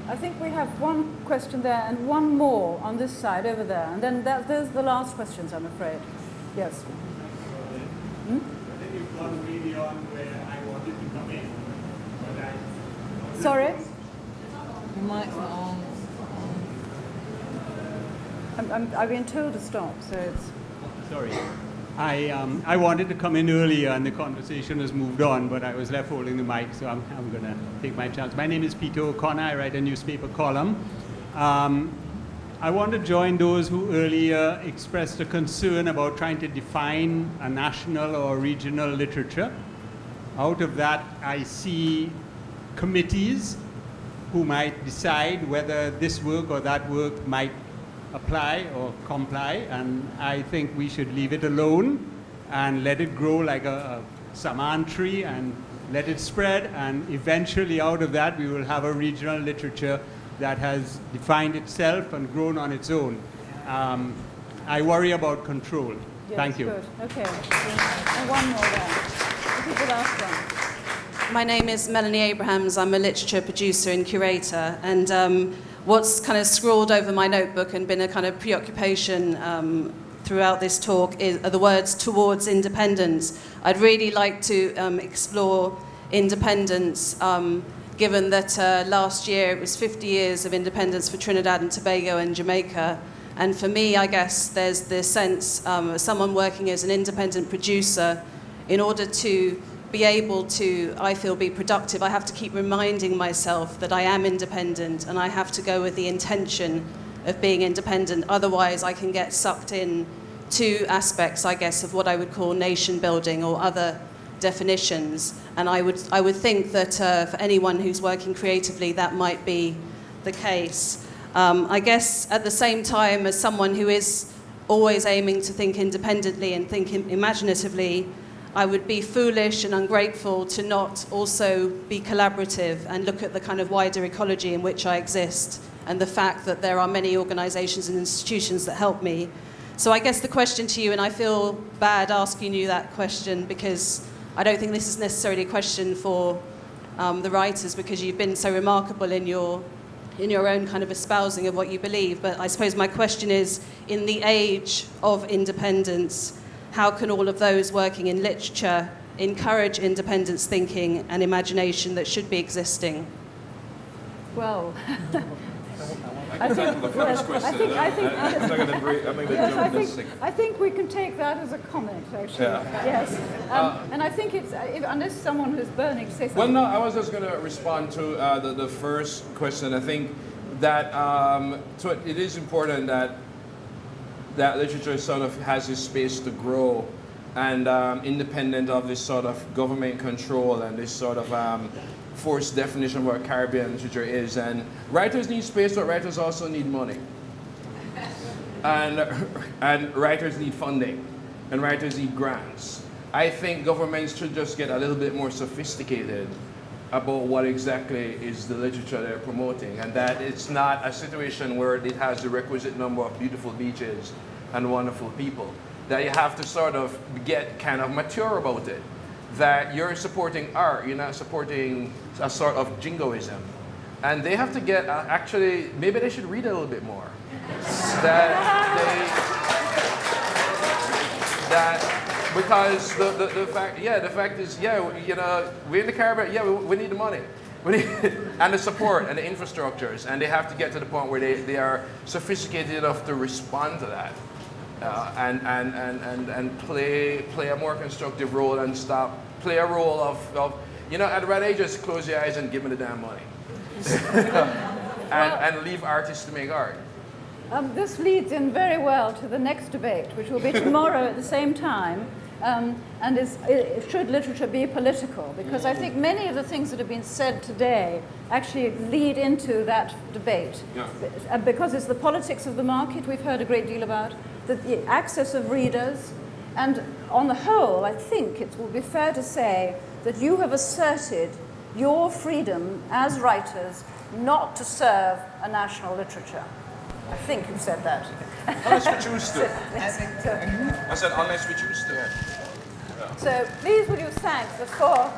I think we have one question there and one more on this side over there, and then those are the last questions, I'm afraid. Yes. I think you've gone really on where I wanted to come in, but Sorry? You might not on. I've been told to stop, so it's... Sorry. I wanted to come in earlier and the conversation has moved on, but I was left holding the mic, so I'm going to take my chance. My name is Peter O'Connor. I write a newspaper column. I want to join those who earlier expressed a concern about trying to define a national or regional literature. Out of that, I see committees who might decide whether this work or that work might apply or comply, and I think we should leave it alone and let it grow like a saman tree and let it spread, and eventually out of that we will have a regional literature that has defined itself and grown on its own. I worry about control. Yes, thank you. Good. Okay. And one more there. This is the last one. My name is Melanie Abrahams. I'm a literature producer and curator, and what's kind of scrawled over my notebook and been a kind of preoccupation throughout this talk are the words "towards independence." I'd really like to explore independence, given that last year it was 50 years of independence for Trinidad and Tobago and Jamaica. And for me, I guess there's this sense, someone working as an independent producer, in order to be able to, I feel, be productive, I have to keep reminding myself that I am independent, and I have to go with the intention of being independent. Otherwise, I can get sucked in to aspects, I guess, of what I would call nation building or other definitions. And I would think that for anyone who's working creatively, that might be the case. I guess at the same time, as someone who is always aiming to think independently and think imaginatively, I would be foolish and ungrateful to not also be collaborative and look at the kind of wider ecology in which I exist and the fact that there are many organizations and institutions that help me. So I guess the question to you, and I feel bad asking you that question because I don't think this is necessarily a question for the writers, because you've been so remarkable in your own kind of espousing of what you believe. But I suppose my question is, in the age of independence, how can all of those working in literature encourage independence thinking and imagination that should be existing? Well, I think we can take that as a comment, actually. Yeah. Yes. And I think it's, unless someone who's burning to say something. Well, no, I was just going to respond to the first question. I think that so it is important that literature sort of has this space to grow, and independent of this sort of government control and this sort of forced definition of what Caribbean literature is. And writers need space, but writers also need money. And writers need funding, and writers need grants. I think governments should just get a little bit more sophisticated about what exactly is the literature they're promoting, and that it's not a situation where it has the requisite number of beautiful beaches and wonderful people, that you have to sort of get kind of mature about it, that you're supporting art, you're not supporting a sort of jingoism. And they have to get, actually, maybe they should read a little bit more. Because the fact is, we're in the Caribbean, we need the money. And the support and the infrastructures, and they have to get to the point where they are sophisticated enough to respond to that. And play a more constructive role and play a role of I'd rather just close your eyes and give me the damn money. and leave artists to make art. This leads in very well to the next debate, which will be tomorrow at the same time, and should literature be political? Because I think many of the things that have been said today actually lead into that debate. Yeah. Because it's the politics of the market we've heard a great deal about, the access of readers, and on the whole, I think it will be fair to say that you have asserted your freedom as writers not to serve a national literature. I think you've said that. Unless we choose to. I said unless we choose to. So please will you thank the four.